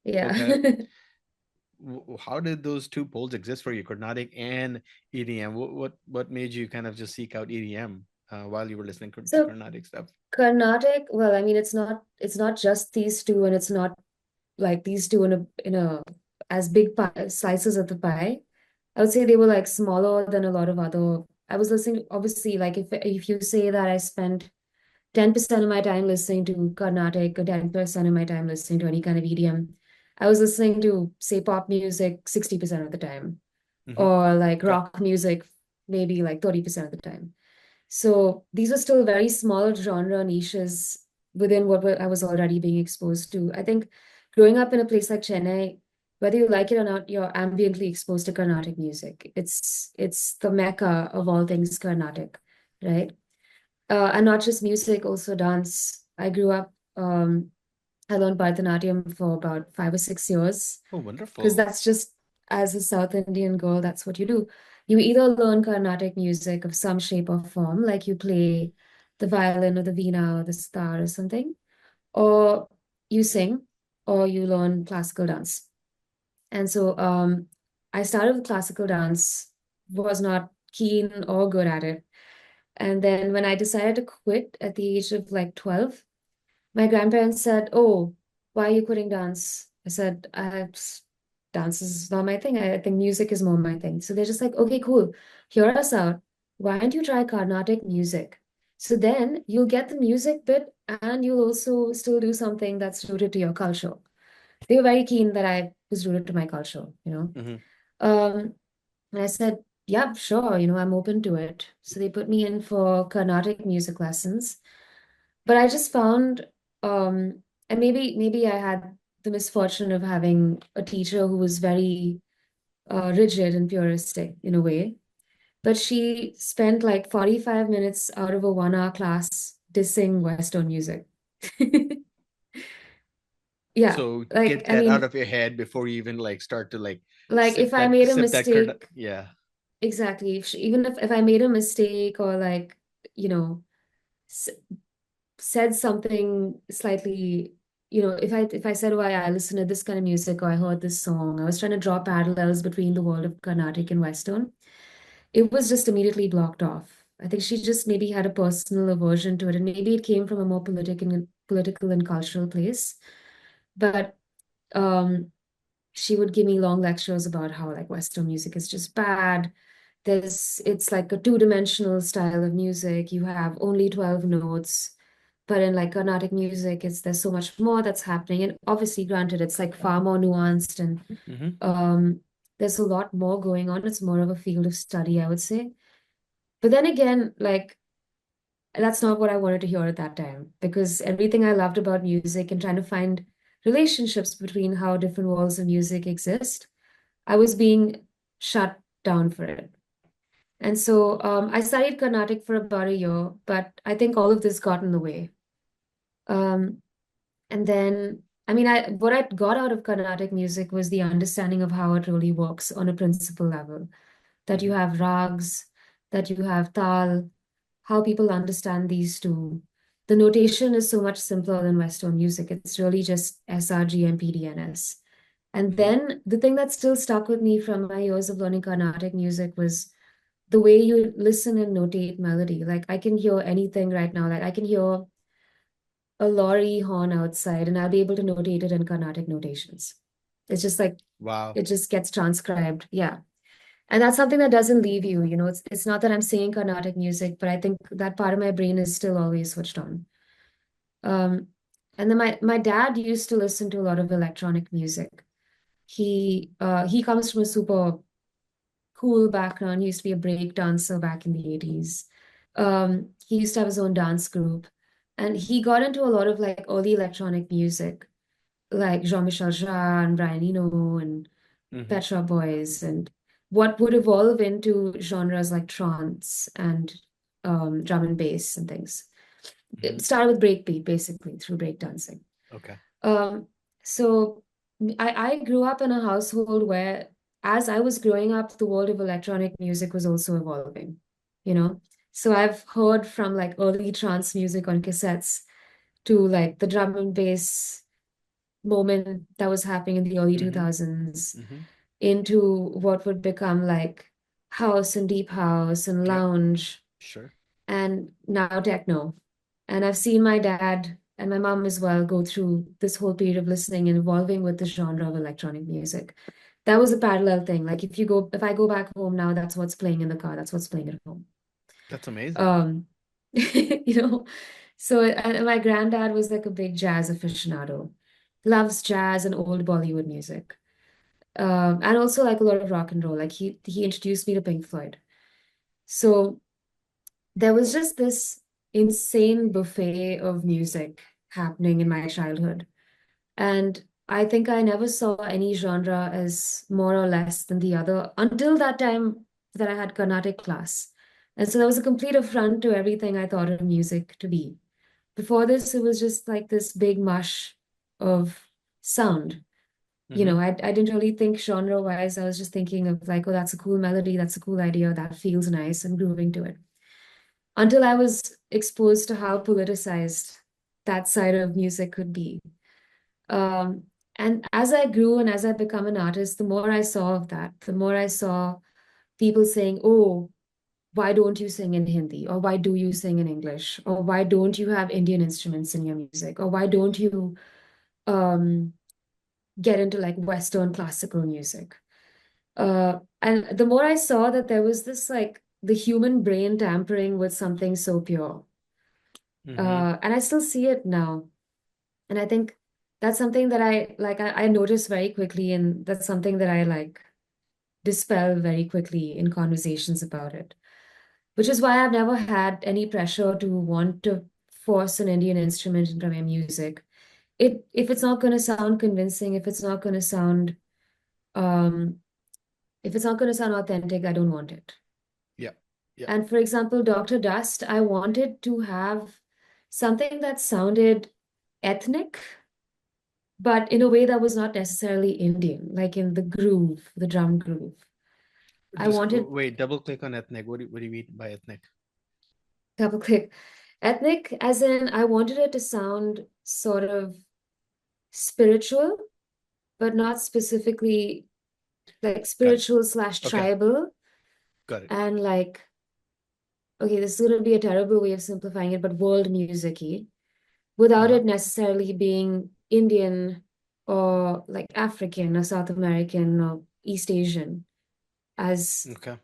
Yeah. Okay. How did those two poles exist for you, Carnatic and EDM? What made you kind of just seek out EDM while you were listening to So Carnatic stuff? Carnatic, well, I mean, it's not just these two, and it's not like these two in a as big slices of the pie. I would say they were like smaller than a lot of other. I was listening, obviously, like if you say that I spent 10% of my time listening to Carnatic or 10% of my time listening to any kind of EDM, I was listening to, say, pop music 60% of the time, Hmm. or like Okay. rock music maybe like 30% of the time. So these were still very small genre niches within I was already being exposed to. I think growing up in a place like Chennai, whether you like it or not, you're ambiently exposed to Carnatic music. It's the mecca of all things Carnatic, right? And not just music, also dance. I grew up, I learned Bharatanatyam for about 5 or 6 years Oh, because wonderful. that's just, as a South Indian girl, that's what you do. You either learn Carnatic music of some shape or form, like you play the violin or the veena or the sitar or something, or you sing, or you learn classical dance. And so I started with classical dance, was not keen or good at it. And then when I decided to quit at the age of like 12, my grandparents said, "Oh, why are you quitting dance?" I said, "Dance is not my thing. I think music is more my thing." So they're just like, "Okay, cool. Hear us out. Why don't you try Carnatic music? So then you'll get the music bit and you'll also still do something that's rooted to your culture." They were very keen that I was rooted to my culture, you know. Hmm. Um, and I said, "Yeah, sure, I'm open to it." So they put me in for Carnatic music lessons. But I just found, and maybe I had the misfortune of having a teacher who was very rigid and puristic in a way. But she spent like 45 minutes out of a 1 hour class dissing Western music. Yeah, So like get I that out mean, of your head before you even like start to like like if I made a sip that card. mistake, Yeah. exactly. Even if I made a mistake or like, you know, s said something slightly, if I said, "Oh, I listen to this kind of music," or "I heard this song," I was trying to draw parallels between the world of Carnatic and Western. It was just immediately blocked off. I think she just maybe had a personal aversion to it, and maybe it came from a more political and cultural place. But um, she would give me long lectures about how like Western music is just bad. It's like a two-dimensional style of music. You have only 12 notes. But in like Carnatic music, there's so much more that's happening. And obviously, granted, it's like far more nuanced and Hmm. um, there's a lot more going on. It's more of a field of study, I would say. But then again, like that's not what I wanted to hear at that time because everything I loved about music and trying to find relationships between how different worlds of music exist, I was being shut down for it. And so I studied Carnatic for about a year, but I think all of this got in the way. Um, And then, I mean, what I got out of Carnatic music was the understanding of how it really works on a principle level. That you Hmm. have rags, that you have tal, how people understand these two. The notation is so much simpler than Western music. It's really just SRG and PDNS. And Hmm. then the thing that still stuck with me from my years of learning Carnatic music was the way you listen and notate melody. Like I can hear anything right now. Like I can hear a lorry horn outside and I'll be able to notate it in Carnatic notations. It's just like Wow. it just gets transcribed. Yeah. And that's something that doesn't leave you, it's not that I'm singing Carnatic music, but I think that part of my brain is still always switched on. Um, and then my dad used to listen to a lot of electronic music. He comes from a super cool background. He used to be a break dancer back in the 80s. He used to have his own dance group. And he got into a lot of like early electronic music, like Jean-Michel Jarre and Brian Eno and Hmm. Pet Shop Boys, and what would evolve into genres like trance and drum and bass and things. Hmm. It started with breakbeat, basically, through breakdancing. Okay. Um, so I grew up in a household where, as I was growing up, the world of electronic music was also evolving, you know? So I've heard from like early trance music on cassettes to like the drum and bass moment that was happening in the early Hmm. 2000s Hmm. into what would become like house and deep house and Yep. lounge Sure. and now techno. And I've seen my dad and my mom as well go through this whole period of listening and evolving with the genre of electronic music. That was a parallel thing. Like if I go back home now, that's what's playing in the car, that's what's playing at home. That's amazing. Um, you know, so and my granddad was like a big jazz aficionado, loves jazz and old Bollywood music. And also like a lot of rock and roll. Like he introduced me to Pink Floyd. So there was just this insane buffet of music happening in my childhood. And I think I never saw any genre as more or less than the other until that time that I had Carnatic class. And so that was a complete affront to everything I thought of music to be. Before this, it was just like this big mush of sound. Hmm. I didn't really think genre-wise. I was just thinking of like, oh, that's a cool melody, that's a cool idea, that feels nice, and grooving to it. Until I was exposed to how politicized that side of music could be. Um, and as I grew and as I become an artist, the more I saw of that, the more I saw people saying, oh, why don't you sing in Hindi? Or why do you sing in English? Or why don't you have Indian instruments in your music? Or why don't you um, get into like Western classical music? And the more I saw that there was this like the human brain tampering with something so pure. Mm-hmm. And I still see it now. And I think that's something that I notice very quickly, and that's something that I like dispel very quickly in conversations about it. Which is why I've never had any pressure to want to force an Indian instrument into my music. If it's not gonna sound convincing, um if it's not gonna sound authentic, I don't want it. Yeah. Yeah. And for example, Dr. Dust, I wanted to have something that sounded ethnic, but in a way that was not necessarily Indian, like in the groove, the drum groove. I Just wanted wait, double click on ethnic. What do you mean by ethnic? double click ethnic, as in I wanted it to sound sort of spiritual, but not specifically like Got it. spiritual slash Okay. tribal. Got it. And like, okay, this is going to be a terrible way of simplifying it, but world music-y, without Uh-huh. it necessarily being Indian or like African or South American or East Asian as Okay.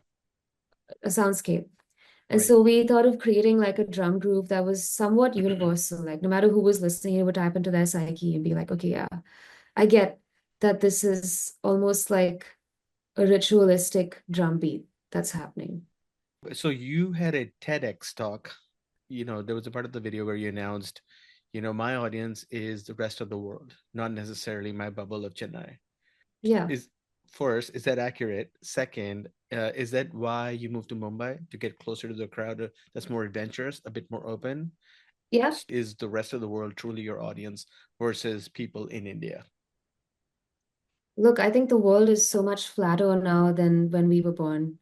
a soundscape. And Right. so we thought of creating like a drum group that was somewhat universal. Like no matter who was listening, it would tap into their psyche and be like, okay, yeah, I get that this is almost like a ritualistic drum beat that's happening. So you had a TEDx talk. There was a part of the video where you announced, my audience is the rest of the world, not necessarily my bubble of Chennai. Yeah. Is First, is that accurate? Second, is that why you moved to Mumbai to get closer to the crowd that's more adventurous, a bit more open? Yeah. Is the rest of the world truly your audience versus people in India? Look, I think the world is so much flatter now than when we were born.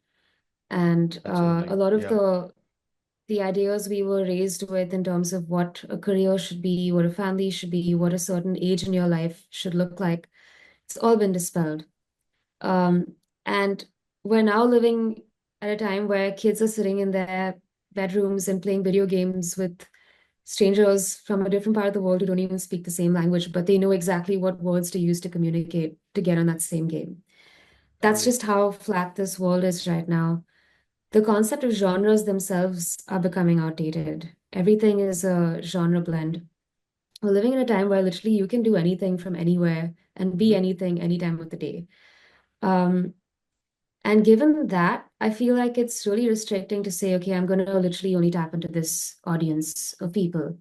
And a Absolutely. lot of Yeah. the ideas we were raised with in terms of what a career should be, what a family should be, what a certain age in your life should look like, it's all been dispelled. Um, and we're now living at a time where kids are sitting in their bedrooms and playing video games with strangers from a different part of the world who don't even speak the same language, but they know exactly what words to use to communicate to get on that same game. That's Truly. just how flat this world is right now. The concept of genres themselves are becoming outdated. Everything is a genre blend. We're living in a time where literally you can do anything from anywhere and be Hmm. anything any time of the day. Um, and given that, I feel like it's really restricting to say, okay, I'm going to literally only tap into this audience of people.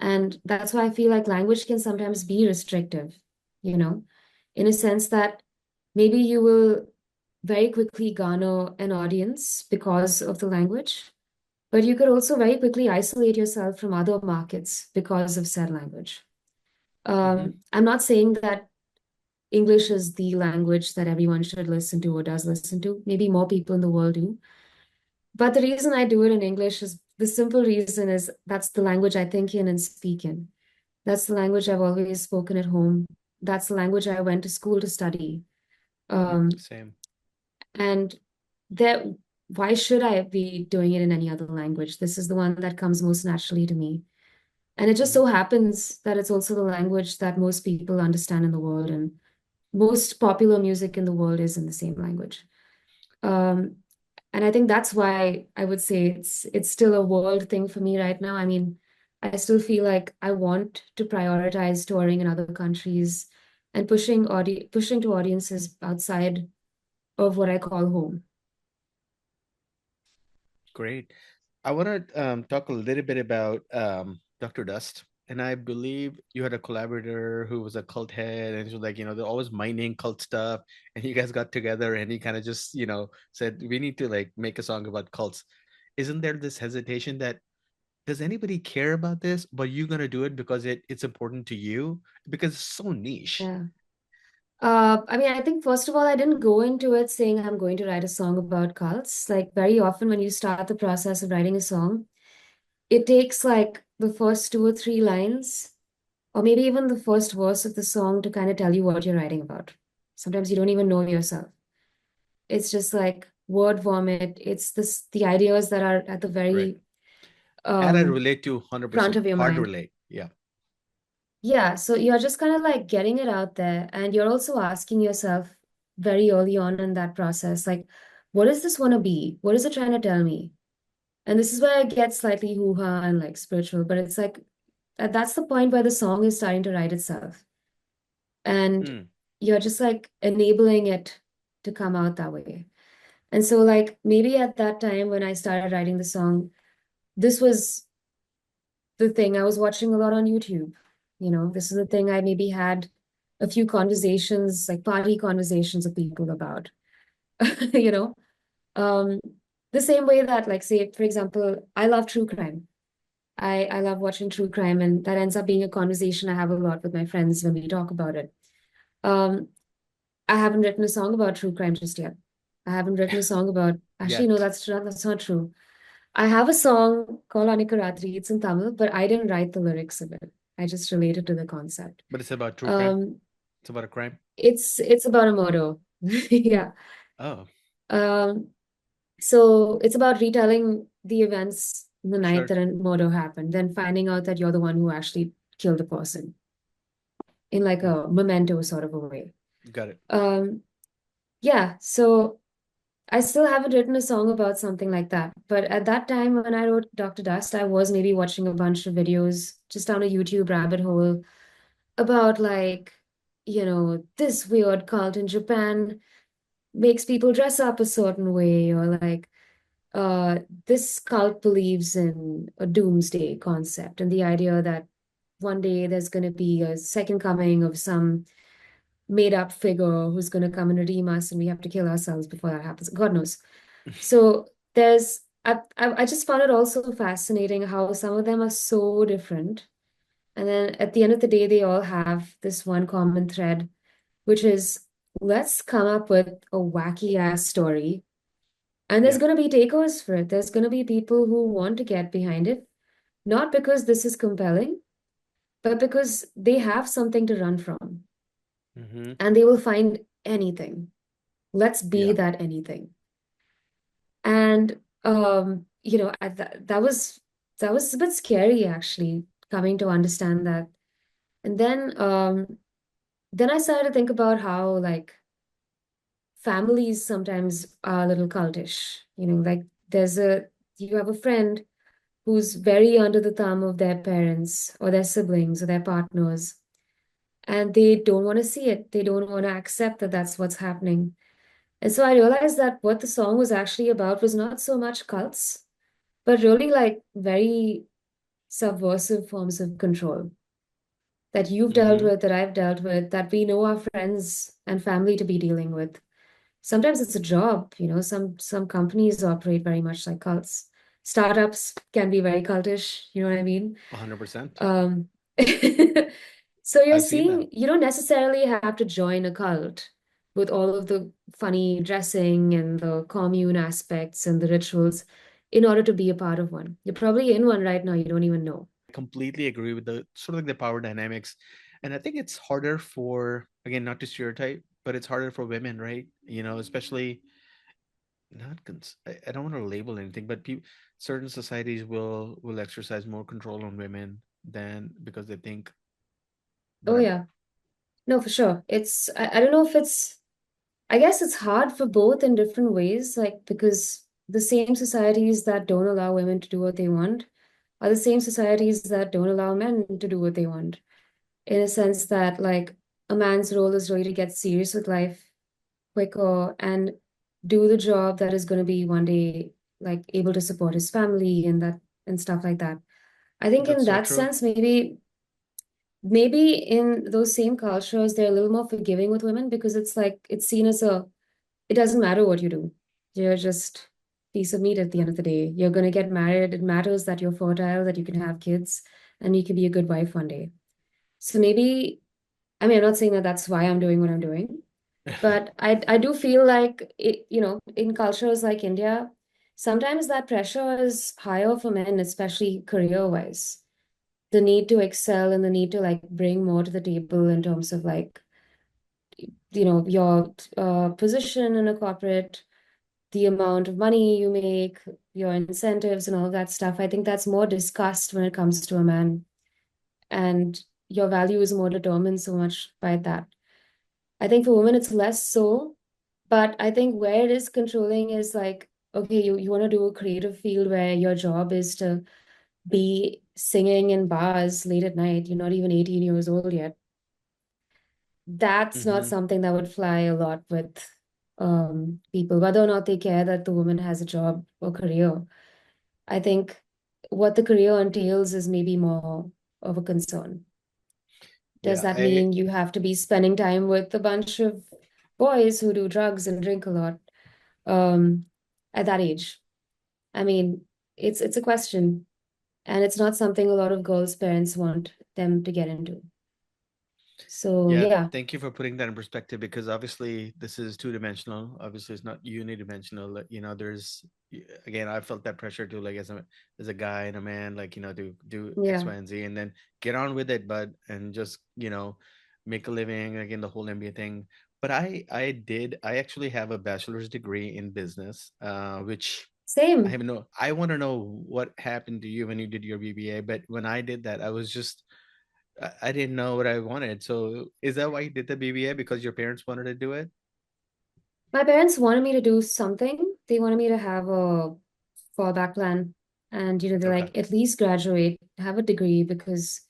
And that's why I feel like language can sometimes be restrictive, you know, in a sense that maybe you will very quickly garner an audience because of the language, but you could also very quickly isolate yourself from other markets because of said language. Hmm. I'm not saying that English is the language that everyone should listen to or does listen to. Maybe more people in the world do. But the reason I do it in English is the simple reason is that's the language I think in and speak in. That's the language I've always spoken at home. That's the language I went to school to study. Um, Same. and that why should I be doing it in any other language? This is the one that comes most naturally to me. And it just Hmm. so happens that it's also the language that most people understand in the world, and most popular music in the world is in the same language. Um, and I think that's why I would say it's still a world thing for me right now. I mean, I still feel like I want to prioritize touring in other countries and pushing to audiences outside of what I call home. Great. I want to talk a little bit about Dr. Dust. And I believe you had a collaborator who was a cult head, and she was like, they're always mining cult stuff. And you guys got together, and he kind of just, said, we need to like make a song about cults. Isn't there this hesitation that does anybody care about this, but you're gonna do it because it's important to you because it's so niche. Yeah. I mean, I think first of all, I didn't go into it saying I'm going to write a song about cults. Like very often when you start the process of writing a song, it takes like the first two or three lines, or maybe even the first verse of the song to kind of tell you what you're writing about. Sometimes you don't even know yourself. It's just like word vomit. It's the ideas that are at the Right. very That I relate to front 100%. of your Hard to mind. relate. Yeah. Yeah, so you're just kind of like getting it out there, and you're also asking yourself very early on in that process, like, what does this want to be? What is it trying to tell me? And this is where it gets slightly hoo-ha and like spiritual, but it's like that's the point where the song is starting to write itself. And Hmm. you're just like enabling it to come out that way. And so, like, maybe at that time when I started writing the song, this was the thing I was watching a lot on YouTube. This is the thing I maybe had a few conversations, like party conversations with people about. you know, um, the same way that, like, say, for example, I love true crime. I love watching true crime, and that ends up being a conversation I have a lot with my friends when we talk about it. Um, I haven't written a song about true crime just yet. I haven't written a song about, actually, no, Yet. that's not true. I have a song called Anikaratri. It's in Tamil, but I didn't write the lyrics of it. I just related to the concept. But it's about true crime. Um, It's about a crime. it's about a murder. Yeah. Oh, Um, so it's about retelling the events the night sure. that a murder happened, then finding out that you're the one who actually killed the person in like Hmm. a memento sort of a way. Got it. Um, yeah, so I still haven't written a song about something like that. But at that time when I wrote Dr. Dust, I was maybe watching a bunch of videos just down a YouTube rabbit hole about like, this weird cult in Japan makes people dress up a certain way, or like uh this cult believes in a doomsday concept and the idea that one day there's going to be a second coming of some made up figure who's going to come and redeem us and we have to kill ourselves before that happens. God knows. So there's I just found it also fascinating how some of them are so different. And then at the end of the day, they all have this one common thread, which is let's come up with a wacky ass story. And there's Yeah. going to be takers for it. There's going to be people who want to get behind it, not because this is compelling, but because they have something to run from Mm-hmm. and they will find anything. Let's be Yeah. that anything. And that was a bit scary actually, coming to understand that. And then I started to think about how like families sometimes are a little cultish. Like you have a friend who's very under the thumb of their parents or their siblings or their partners, and they don't want to see it. They don't want to accept that that's what's happening. And so I realized that what the song was actually about was not so much cults, but really like very subversive forms of control that you've dealt Mm-hmm. with, that I've dealt with, that we know our friends and family to be dealing with. Sometimes it's a job, some companies operate very much like cults. Startups can be very cultish, you know what I mean? 100%. Um, so you're I've seen them. seeing you don't necessarily have to join a cult with all of the funny dressing and the commune aspects and the rituals in order to be a part of one. You're probably in one right now, you don't even know. Completely agree with the sort of like the power dynamics. And I think it's harder for, again, not to stereotype, but it's harder for women, right? Especially not I don't want to label anything, but certain societies will exercise more control on women than because they think Oh whatever. yeah. No, for sure. I don't know if I guess it's hard for both in different ways, like because the same societies that don't allow women to do what they want are the same societies that don't allow men to do what they want. In a sense that like a man's role is really to get serious with life quicker and do the job that is going to be one day like able to support his family and stuff like that. I think in That's so that true. sense, maybe in those same cultures, they're a little more forgiving with women because it's like it's seen as it doesn't matter what you do. You're just piece of meat at the end of the day. You're gonna get married. It matters that you're fertile, that you can have kids, and you can be a good wife one day. So maybe, I mean, I'm not saying that that's why I'm doing what I'm doing, but I do feel like in cultures like India, sometimes that pressure is higher for men, especially career-wise. The need to excel and the need to like bring more to the table in terms of like your position in a corporate, the amount of money you make, your incentives and all of that stuff. I think that's more discussed when it comes to a man. And your value is more determined so much by that. I think for women it's less so, but I think where it is controlling is like, okay, you want to do a creative field where your job is to be singing in bars late at night. You're not even 18 years old yet. That's not Mm-hmm. something that would fly a lot with people, whether or not they care that the woman has a job or career. I think what the career entails is maybe more of a concern. Does Yeah, that mean you have to be spending time with a bunch of boys who do drugs and drink a lot um, at that age? I mean, it's a question, and it's not something a lot of girls' parents want them to get into. So yeah, yeah, thank you for putting that in perspective because obviously this is two-dimensional. Obviously, it's not unidimensional. You know, there's again, I felt that pressure to like as a guy and a man, like do X, yeah, Y, and Z, and then get on with it, bud, and just make a living again the whole MBA thing. But I actually have a bachelor's degree in business, which I same. have no. I want to know what happened to you when you did your BBA. But when I did that, I was just I didn't know what I wanted. So is that why you did the BBA? Because your parents wanted to do it? My parents wanted me to do something. They wanted me to have a fallback plan. And they're Okay. like, at least graduate, have a degree, because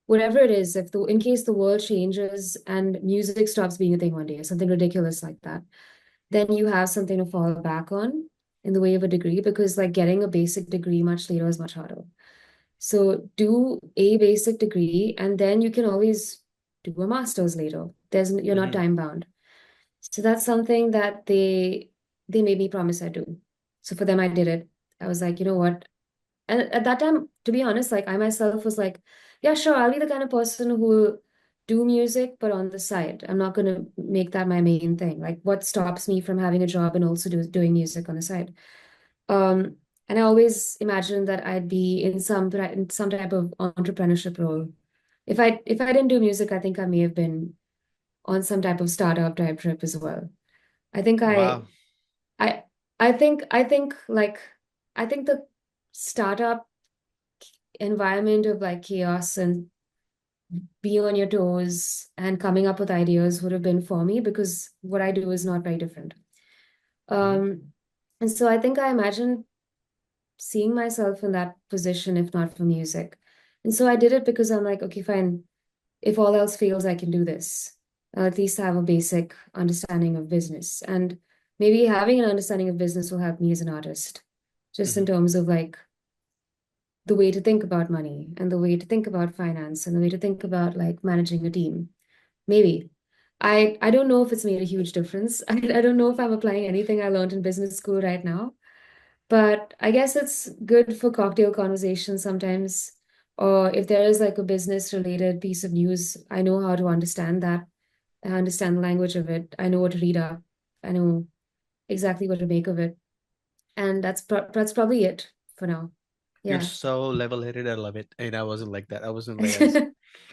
whatever it is, if the in case the world changes and music stops being a thing one day, or something ridiculous like that, then you have something to fall back on in the way of a degree, because like getting a basic degree much later is much harder. So do a basic degree and then you can always do a master's later. You're not Hmm. time bound. So that's something that they made me promise I do. So for them, I did it. I was like, you know what? And at that time, to be honest, like I myself was like, yeah, sure, I'll be the kind of person who will do music, but on the side. I'm not gonna make that my main thing. Like, what stops me from having a job and also doing music on the side? Um, and I always imagined that I'd be in some type of entrepreneurship role. If I didn't do music, I think I may have been on some type of startup type trip as well. I think I Wow. I I think the startup environment of like chaos and being on your toes and coming up with ideas would have been for me, because what I do is not very different. Hmm. And so I think I imagine seeing myself in that position if not for music. And so I did it because I'm like, okay, fine. If all else fails, I can do this. I'll at least have a basic understanding of business. And maybe having an understanding of business will help me as an artist, just in Hmm. terms of like the way to think about money and the way to think about finance and the way to think about like managing a team. Maybe. I don't know if it's made a huge difference. I don't know if I'm applying anything I learned in business school right now, but I guess it's good for cocktail conversation sometimes. Or if there is like a business related piece of news, I know how to understand that. I understand the language of it. I know what to read up. I know exactly what to make of it. And that's probably it for now. You're Yeah. so level-headed. I love it. And I wasn't like that. I wasn't like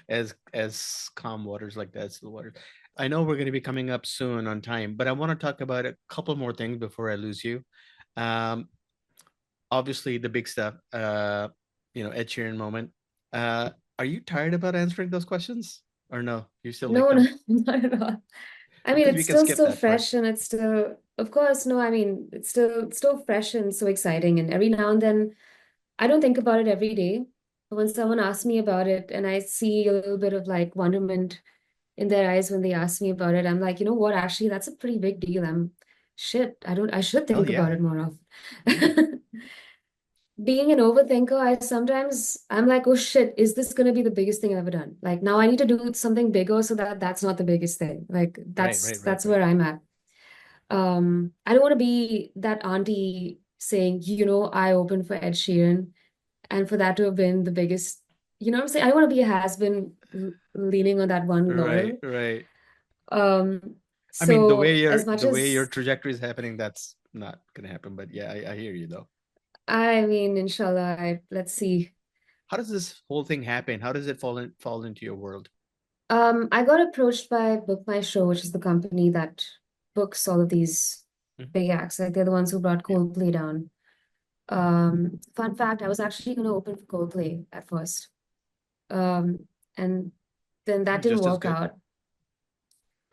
as calm waters like that. Still waters. I know we're going to be coming up soon on time, but I want to talk about a couple more things before I lose you. Um, Obviously the big stuff. Ed Sheeran moment. Uh, are you tired about answering those questions, or no? You still like No, no, them? not at all. I mean, Because it's we can still skip so that part. fresh and it's still, of course, no, I mean, it's still fresh and so exciting. And every now and then, I don't think about it every day. But when someone asks me about it and I see a little bit of like wonderment in their eyes when they ask me about it, I'm like, you know what? Actually, that's a pretty big deal. I should Hell think about yeah. it more Yeah. often. Being an overthinker, I'm like, oh shit, is this gonna be the biggest thing I've ever done? Like now I need to do something bigger so that that's not the biggest thing. Like Right. that's Right. Right. that's Right. where I'm at. I don't want to be that auntie saying, I opened for Ed Sheeran, and for that to have been the biggest, you know what I'm saying? I don't want to be a has-been leaning on that one Right. laurel. Right. Um, I mean, the way so as much your as trajectory is happening, that's not gonna happen. But yeah, I hear you though. I mean, inshallah, let's see. How does this whole thing happen? How does it fall into your world? I got approached by Book My Show, which is the company that books all of these big acts. Like they're the ones who brought Yeah. Coldplay down. Fun fact, I was actually going to open for Coldplay at first. Um, and then that didn't Just as work good. out.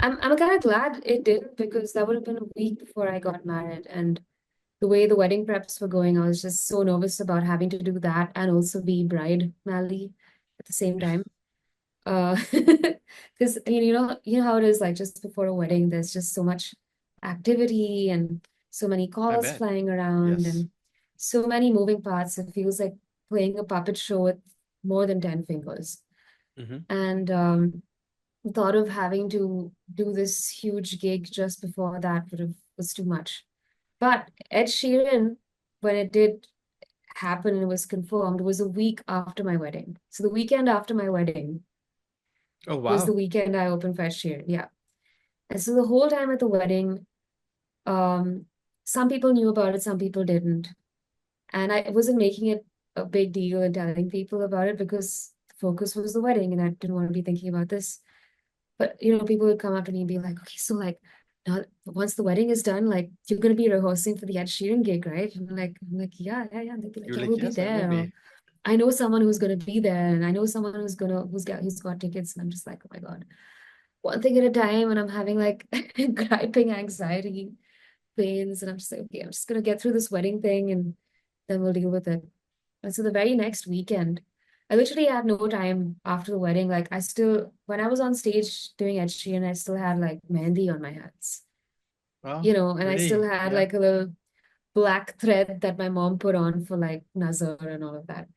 I'm kind of glad it didn't because that would have been a week before I got married. And the way the wedding preps were going, I was just so nervous about having to do that and also be bride Mally at the same time. Because you know how it is like just before a wedding, there's just so much activity and so many I calls bet. flying around Yes. and so many moving parts. It feels like playing a puppet show with more than 10 fingers. Hmm. And the thought of having to do this huge gig just before that was too much. But Ed Sheeran, when it did happen and it was confirmed, was a week after my wedding. So the weekend after my wedding Oh, was the wow. weekend I opened for Ed Sheeran. Yeah. And so the whole time at the wedding, um, some people knew about it, some people didn't. And I wasn't making it a big deal and telling people about it because the focus was the wedding and I didn't want to be thinking about this. But people would come up to me and be like, okay, so like now once the wedding is done, like you're gonna be rehearsing for the Ed Sheeran gig, right? And I'm like, yeah, yeah, yeah. And they'd be like, You're yeah, like, we'll be yes, I will there. Or, be. I know someone who's gonna be there, and I know someone who's got tickets. And I'm just like, oh my God. One thing at a time, and I'm having like griping anxiety, pains, and I'm just like, okay, I'm just gonna get through this wedding thing and then we'll deal with it. And so the very next weekend, I literally had no time after the wedding. Like when I was on stage doing Ed Sheeran, I still had like mehndi on my hands, Well, and I still pretty. had Yeah. like a little black thread that my mom put on for like nazar and all of that.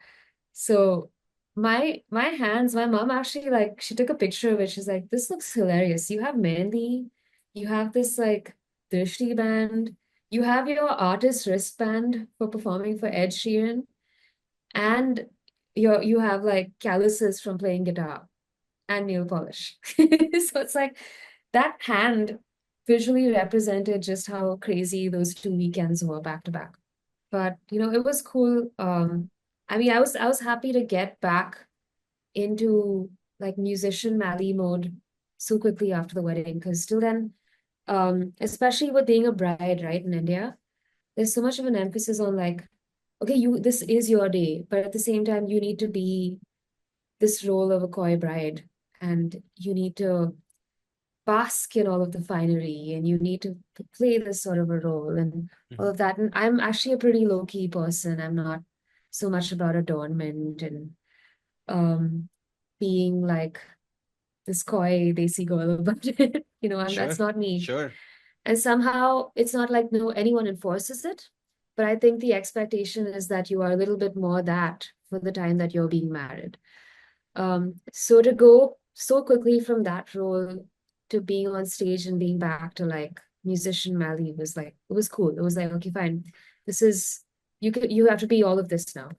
So my hands, my mom actually like she took a picture of it. She's like, this looks hilarious. You have mehndi, you have this like drishti band, you have your artist wristband for performing for Ed Sheeran, and you have like calluses from playing guitar and nail polish. So it's like that hand visually represented just how crazy those 2 weekends were back to back. But it was cool. I mean, I was happy to get back into like musician Mally mode so quickly after the wedding, because till then, especially with being a bride, right, in India, there's so much of an emphasis on like, okay, this is your day, but at the same time, you need to be this role of a coy bride, and you need to bask in all of the finery, and you need to play this sort of a role and all Hmm. of that. And I'm actually a pretty low-key person. I'm not so much about adornment and um being like this coy desi girl about it. And that's Sure. not me. Sure. And somehow it's not like no anyone enforces it, but I think the expectation is that you are a little bit more that for the time that you're being married. So to go so quickly from that role to being on stage and being back to like musician Mally was like it was cool. It was like, okay, fine. This is you have to be all of this now.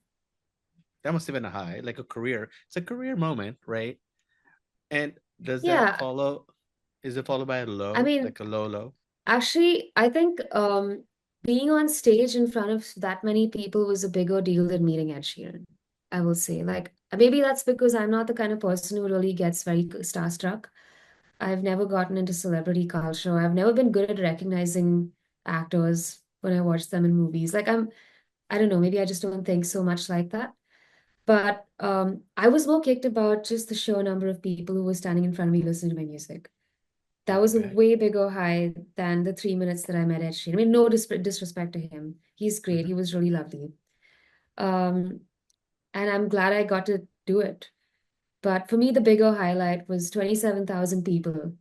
That must have been a high, like a career. It's a career moment, right? And does that Yeah, follow? Is it followed by a I low, mean, like a low low? actually, I think being on stage in front of that many people was a bigger deal than meeting Ed Sheeran. I will say, like, maybe that's because I'm not the kind of person who really gets very starstruck. I've never gotten into celebrity culture. I've never been good at recognizing actors when I watch them in movies. Like I don't know, maybe I just don't think so much like that. But I was more kicked about just the sheer number of people who were standing in front of me listening to my music. That I was a bet. way bigger high than the 3 minutes that I met Ed Sheeran. I mean, no disrespect to him. He's great. Hmm. He was really lovely. Um, and I'm glad I got to do it. But for me, the bigger highlight was 27,000 people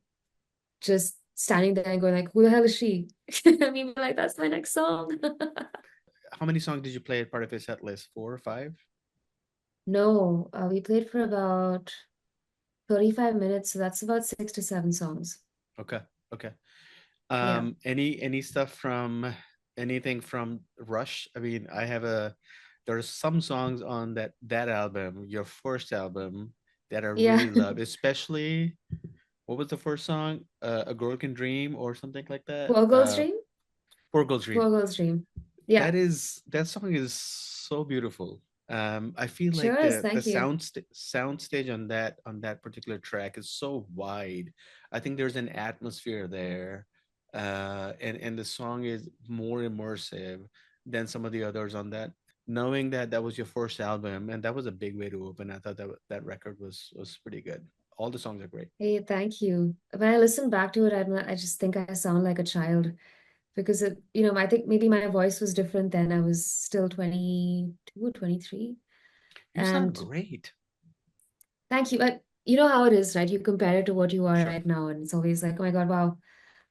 just standing there and going like, who the hell is she? I mean, like, that's my next song. How many songs did you play as part of his set list? 4 or 5? No, we played for about 35 minutes, so that's about 6 to 7 songs. Okay. Okay. Yeah. Any stuff from anything from Rush? I mean, there's some songs on that album, your first album, that I Yeah. really love, especially what was the first song? A Girl Can Dream or something like that. Poor Girl's Dream? Poor Girl's Dream. Poor Girl's Dream. Yeah. That song is so beautiful. I feel like Sure is. the Thank you. sound stage on that particular track is so wide. I think there's an atmosphere there. and the song is more immersive than some of the others on that. Knowing that that was your first album, and that was a big way to open, I thought that that record was pretty good. All the songs are great. Hey, thank you. When I listen back to it, I just think I sound like a child because I think maybe my voice was different then. I was still 22, 23. You sound And great. thank you. You know how it is, right? You compare it to what you are Sure. right now, and it's always like, oh my God, wow,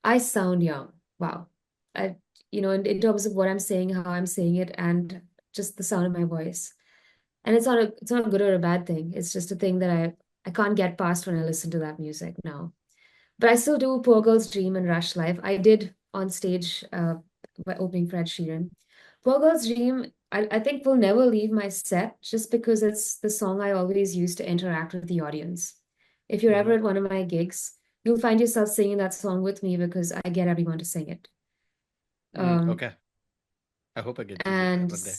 I sound young. Wow. I, in terms of what I'm saying, how I'm saying it, and just the sound of my voice. And it's not a good or a bad thing. It's just a thing that I can't get past when I listen to that music now. But I still do Poor Girl's Dream and Rush Live. I did on stage by opening for Ed Sheeran. Poor Girl's Dream, I think will never leave my set just because it's the song I always use to interact with the audience. If you're ever Hmm. at one of my gigs, you'll find yourself singing that song with me because I get everyone to sing it. Um, Okay, I hope I get to do that and one day.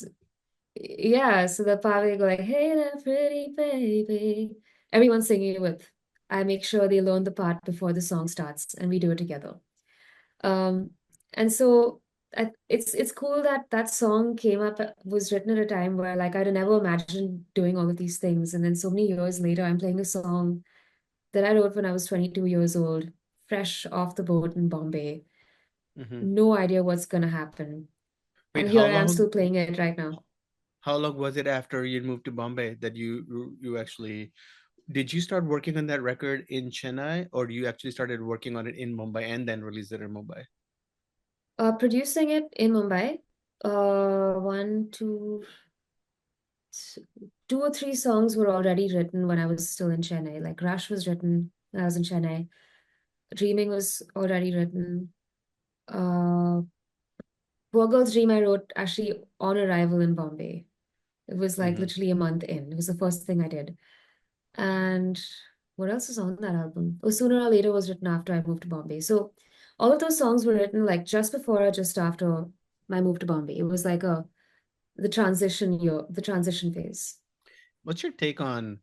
yeah, so the part where they go like, "Hey there, pretty baby," everyone's singing it with. I make sure they learn the part before the song starts, and we do it together. Um, and so it's cool that that song came up, was written at a time where like I'd never imagined doing all of these things, and then so many years later, I'm playing a song that I wrote when I was 22 years old, fresh off the boat in Bombay. Hmm. No idea what's gonna happen, Wait, and here I am still playing it right now. how long was it after you moved to Bombay that you actually did you start working on that record in Chennai, or you actually started working on it in Mumbai and then released it in Mumbai? Producing it in Mumbai. One, two or three songs were already written when I was still in Chennai. Like Rush was written when I was in Chennai. Dreaming was already written. Uh, Poor Girl's Dream I wrote actually on arrival in Bombay. It was like Hmm. literally a month in. It was the first thing I did. And what else is on that album? Oh, Sooner or Later was written after I moved to Bombay. So all of those songs were written like just before or just after my move to Bombay. It was like the transition year, the transition phase. What's your take on,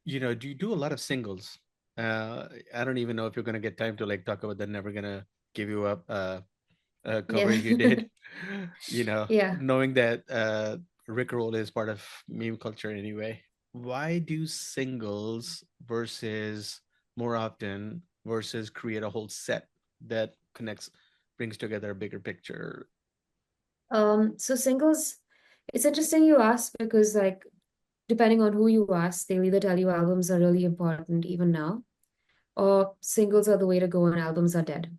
do you do a lot of singles? I don't even know if you're gonna get time to like talk about the Never Gonna Give You Up cover Yeah. you did. Yeah. Knowing that Rick Roll is part of meme culture anyway. Why do singles versus more often versus create a whole set that connects, brings together a bigger picture? So singles, it's interesting you ask because like depending on who you ask, they'll either tell you albums are really important even now, or singles are the way to go and albums are dead.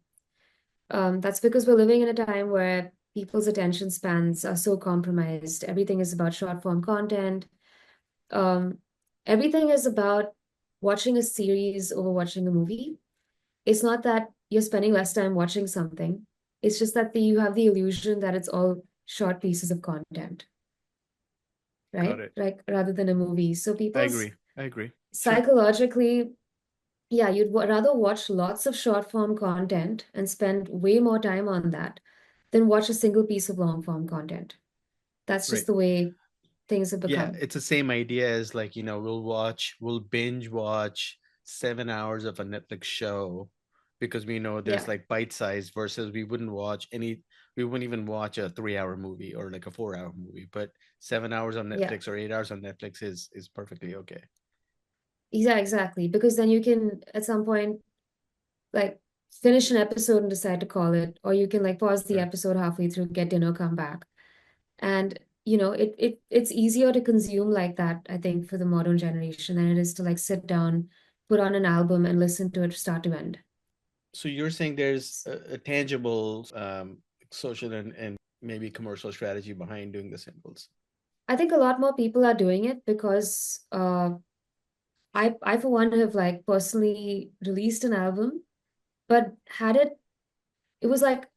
That's because we're living in a time where people's attention spans are so compromised. Everything is about short form content. Um, Everything is about watching a series over watching a movie. It's not that you're spending less time watching something. It's just that you have the illusion that it's all short pieces of content, Got right? it. Like rather than a movie. So I people's agree. I agree. Sure. psychologically, yeah, you'd rather watch lots of short form content and spend way more time on that than watch a single piece of long form content. That's just Right. the way things have Yeah, become. it's the same idea as like, we'll binge watch 7 hours of a Netflix show because we know there's Yeah, like bite size versus we wouldn't even watch a 3 hour movie or like a 4 hour movie, but 7 hours on yeah. Netflix or 8 hours on Netflix is perfectly okay. Yeah, exactly. Because then you can at some point like finish an episode and decide to call it, or you can like pause the Right. episode halfway through, get dinner, come back. And it's easier to consume like that, I think, for the modern generation than it is to like sit down, put on an album and listen to it start to end. So you're saying there's a tangible social and maybe commercial strategy behind doing the singles. I think a lot more people are doing it because I for one have like personally released an album, but it was like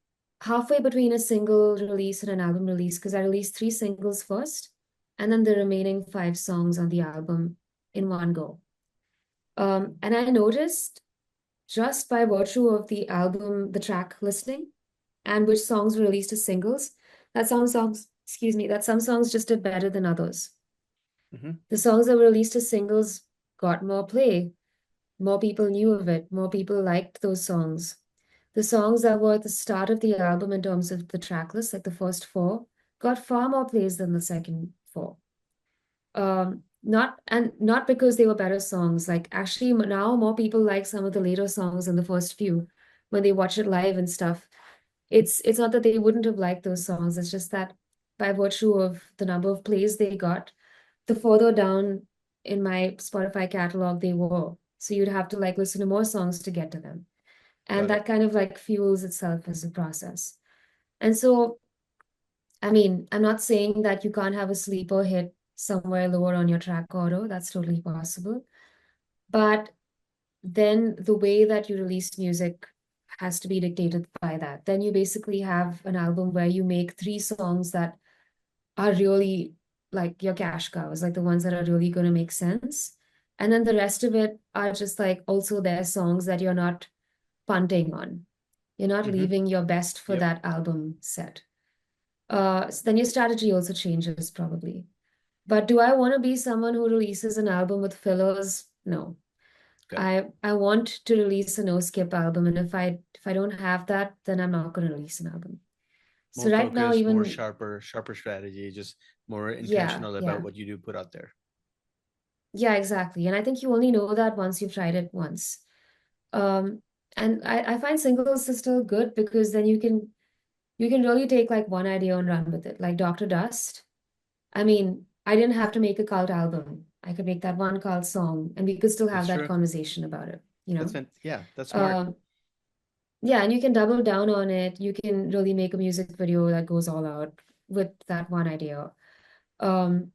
halfway between a single release and an album release because I released three singles first, and then the remaining five songs on the album in one go. And I noticed just by virtue of the album, the track listing, and which songs were released as singles, that some songs just did better than others. Hmm. The songs that were released as singles got more play, more people knew of it, more people liked those songs. the songs that were at the start of the album in terms of the track list, like the first four, got far more plays than the second four. Not because they were better songs. Like actually now more people like some of the later songs than the first few when they watch it live and stuff. It's not that they wouldn't have liked those songs. It's just that by virtue of the number of plays they got, the further down in my Spotify catalog they were. So you'd have to like listen to more songs to get to them. And Got it. that kind of like fuels itself as a process. And so, I mean, I'm not saying that you can't have a sleeper hit somewhere lower on your track order. That's totally possible. But then the way that you release music has to be dictated by that. Then you basically have an album where you make three songs that are really like your cash cows, like the ones that are really going to make sense. And then the rest of it are just like also their songs that you're not punting on. You're not Mm-hmm. leaving your best for Yep. that album set. So then your strategy also changes probably. But do I want to be someone who releases an album with fillers? No. Got it. I want to release a no skip album, and if I don't have that, then I'm not going to release an album. So More right now, focused, more even sharper strategy, just more yeah, intentional about yeah, what you do put out there. yeah, exactly. And I think you only know that once you've tried it once. Um, and I find singles is still good because then you can really take like one idea and run with it. Like Dr. Dust. I mean, I didn't have to make a cult album. I could make that one cult song and we could still have That's that true. conversation about it, you know? Yeah, that's smart. Um, yeah, and you can double down on it. You can really make a music video that goes all out with that one idea. Um,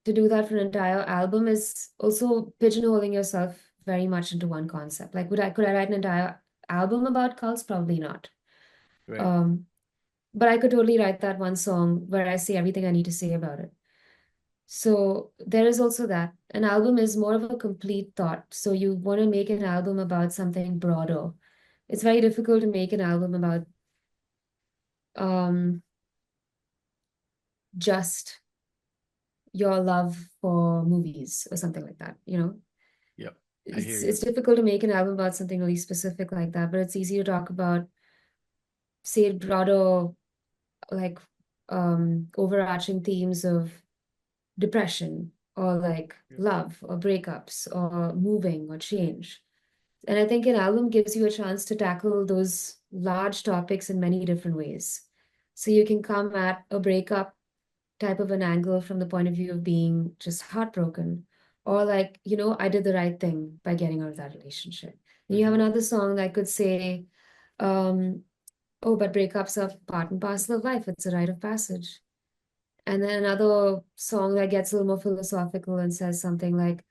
to do that for an entire album is also pigeonholing yourself very much into one concept. Like, could I write an entire album about cults? Probably not. Right. Um, but I could totally write that one song where I say everything I need to say about it. So there is also that. An album is more of a complete thought. So you want to make an album about something broader. It's very difficult to make an album about um just your love for movies or something like that, you know? Yep. I hear It's you. difficult to make an album about something really specific like that, but it's easy to talk about, say, broader, like overarching themes of depression or like Yep. love or breakups or moving or change. And I think an album gives you a chance to tackle those large topics in many different ways. So you can come at a breakup type of an angle from the point of view of being just heartbroken, or like, I did the right thing by getting out of that relationship. Then you have Mm-hmm. another song that could say, um, oh, but breakups are part and parcel of life. It's a rite of passage. And then another song that gets a little more philosophical and says something like,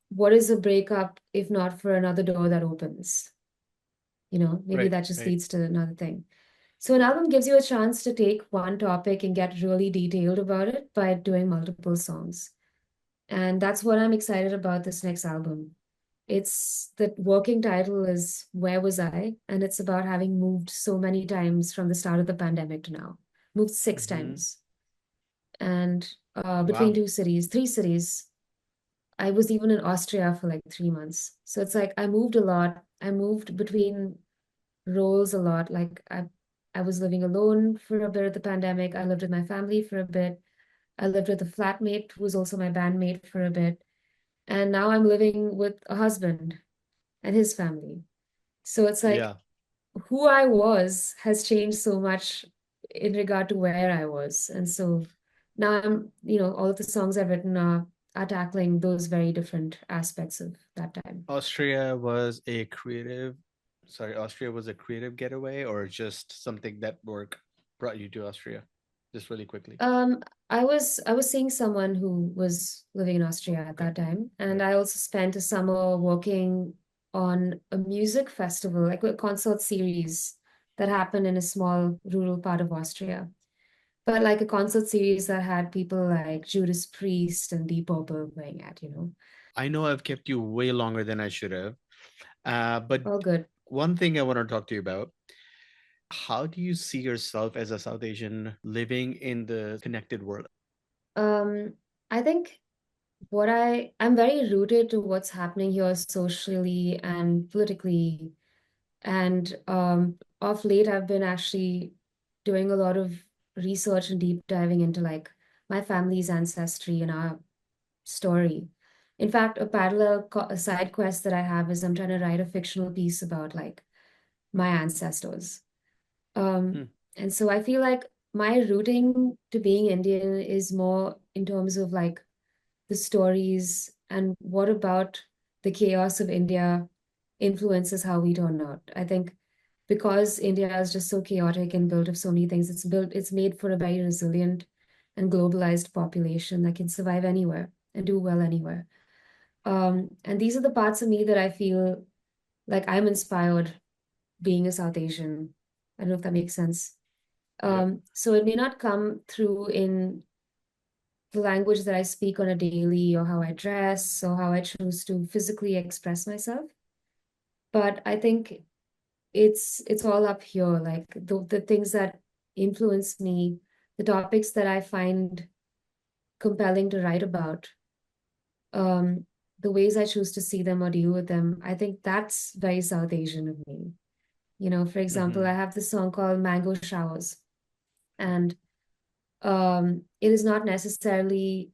what is a breakup if not for another door that opens? Maybe Right. that just Right. leads to another thing. So an album gives you a chance to take one topic and get really detailed about it by doing multiple songs. And that's what I'm excited about this next album. It's the working title is Where Was I? And it's about having moved so many times from the start of the pandemic to now. Moved six Mm-hmm. times. And between Wow. three cities. I was even in Austria for like 3 months. So it's like I moved a lot. I moved between roles a lot. Like I was living alone for a bit of the pandemic. I lived with my family for a bit. I lived with a flatmate who was also my bandmate for a bit. And now I'm living with a husband and his family. So it's like Yeah. who I was has changed so much in regard to where I was. And so now all of the songs I've written are tackling those very different aspects of that time. Austria was a creative, sorry, Austria was a creative getaway or just something that work brought you to Austria? Just really quickly. Um, I was seeing someone who was living in Austria at Okay. that time, and Right. I also spent a summer working on a music festival, like a concert series that happened in a small rural part of Austria. But like a concert series that had people like Judas Priest and Deep Purple playing at. I know I've kept you way longer than I should have. But All good. one thing I want to talk to you about, how do you see yourself as a South Asian living in the connected world? Um, I think I'm very rooted to what's happening here socially and politically And of late, I've been actually doing a lot of research and deep diving into like my family's ancestry and our story. In fact, a side quest that I have is I'm trying to write a fictional piece about like my ancestors. Um, Hmm. and so I feel like my rooting to being Indian is more in terms of like the stories and what about the chaos of India influences how we turn out. I think because India is just so chaotic and built of so many things, it's made for a very resilient and globalized population that can survive anywhere and do well anywhere. And these are the parts of me that I feel like I'm inspired being a South Asian. I don't know if that makes sense. Yep. So it may not come through in the language that I speak on a daily or how I dress or how I choose to physically express myself. But I think it's all up here, like the things that influence me, the topics that I find compelling to write about, um, the ways I choose to see them or deal with them. I think that's very South Asian of me. You know, for example, I Hmm. have this song called Mango Showers, and it is not necessarily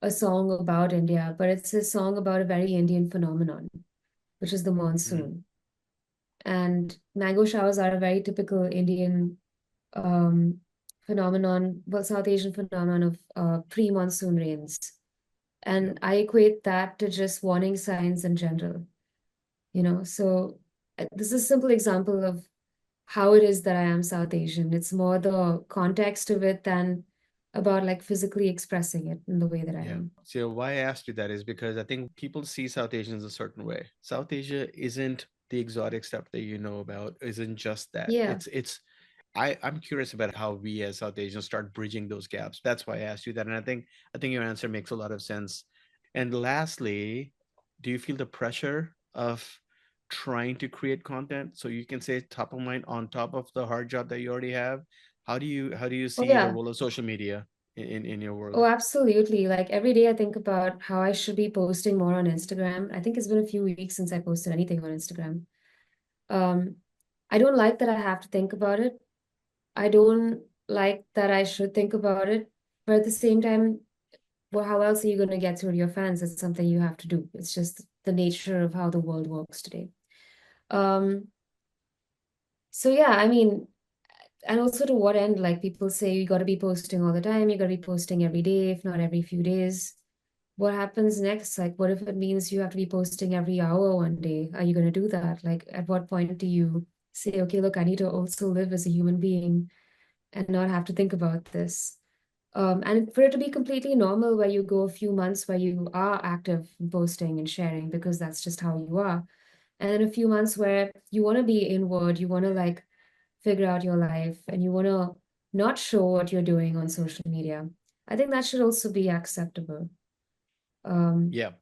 a song about India, but it's a song about a very Indian phenomenon, which is the Hmm. monsoon. And mango showers are a very typical Indian phenomenon, well, South Asian phenomenon of pre-monsoon rains. Yep. And I equate that to just warning signs in general, you know. So this is a simple example of how it is that I am South Asian. It's more the context of it than about like physically expressing it in the way that I Yeah. am. So why I asked you that is because I think people see South Asians a certain way. South Asia isn't the exotic stuff that you know about, isn't just that. Yeah. I'm curious about how we as South Asians start bridging those gaps. That's why I asked you that. And I think your answer makes a lot of sense. And lastly, do you feel the pressure of trying to create content so you can say top of mind on top of the hard job that you already have? How do you Oh, see the yeah. role of social media in your Oh, world? absolutely. Like every day I think about how I should be posting more on Instagram. I think it's been a few weeks since I posted anything on Instagram. Um, I don't like that I have to think about it. I don't like that I should think about it. But at the same time, well, how else are you going to get through to your fans? It's something you have to do. It's just the nature of how the world works today. Um, so yeah, I mean, and also to what end? Like people say you got to be posting all the time, you got to be posting every day, if not every few days. What happens next? Like, what if it means you have to be posting every hour one day? Are you going to do that? Like, at what point do you say, okay, look, I need to also live as a human being and not have to think about this? And for it to be completely normal, where you go a few months where you are active in posting and sharing because that's just how you are. And then a few months where you want to be inward, you want to like figure out your life and you want to not show what you're doing on social media. I think that should also be acceptable. Um, Yeah,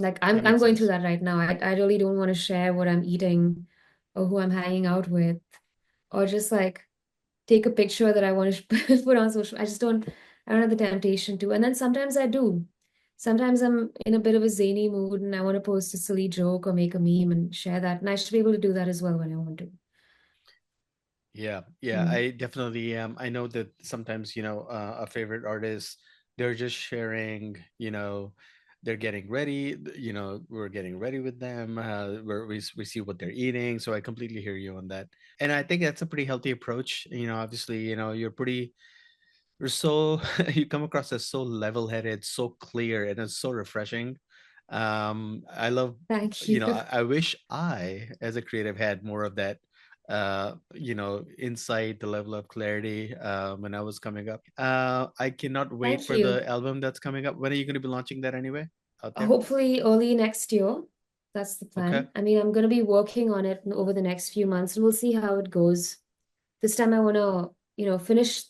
like that I'm makes going through sense. that right now. I really don't want to share what I'm eating or who I'm hanging out with or just like take a picture that I want to put on social. I don't have the temptation to. And then sometimes I do. Sometimes I'm in a bit of a zany mood and I want to post a silly joke or make a meme and share that. And I should be able to do that as well when I want to. Yeah, yeah, Mm. I definitely am. I know that sometimes, a favorite artist, they're just sharing, they're getting ready, we're getting ready with them, we see what they're eating. So I completely hear you on that. And I think that's a pretty healthy approach. Obviously, you're so you come across as so level-headed, so clear, and it's so refreshing. I love, Thank you. I wish I, as a creative, had more of that, insight, the level of clarity, when I was coming up. I cannot wait Thank for you. the album that's coming up. When are you going to be launching that anyway? Out there? Hopefully early next year. That's the Okay. plan. I mean, I'm going to be working on it over the next few months and we'll see how it goes. This time I want to, finish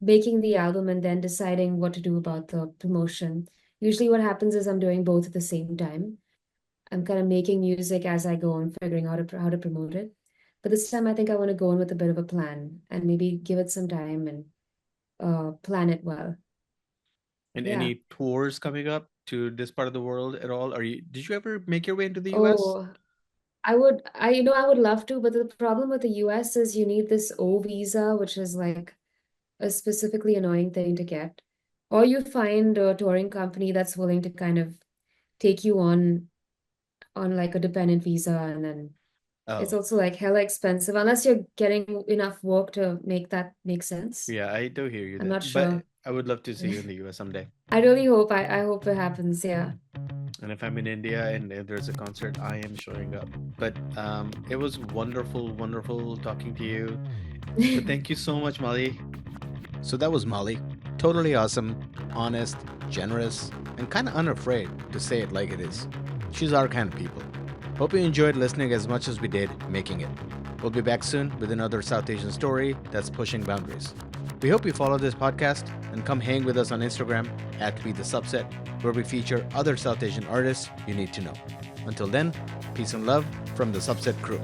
making the album and then deciding what to do about the promotion. Usually what happens is I'm doing both at the same time. I'm kind of making music as I go and figuring out how to promote it. But this time I think I want to go in with a bit of a plan and maybe give it some time and plan it well. And Yeah. any tours coming up to this part of the world at all? Did you ever make your way into the US? Oh, I would love to, but the problem with the US is you need this O visa, which is like a specifically annoying thing to get. Or you find a touring company that's willing to kind of take you on like a dependent visa, and then it's Oh, also like hella expensive unless you're getting enough work to make that make sense. yeah, I do hear you I'm there. not But sure. I would love to see you in the US someday. I hope it happens, yeah. And if I'm in India and if there's a concert, I am showing up. But it was wonderful, wonderful talking to you. But thank you so much, Molly. So that was Molly. Totally awesome, honest, generous, and kind of unafraid to say it like it is. She's our kind of people. Hope you enjoyed listening as much as we did making it. We'll be back soon with another South Asian story that's pushing boundaries. We hope you follow this podcast and come hang with us on Instagram at Be The Subset, where we feature other South Asian artists you need to know. Until then, peace and love from the Subset crew.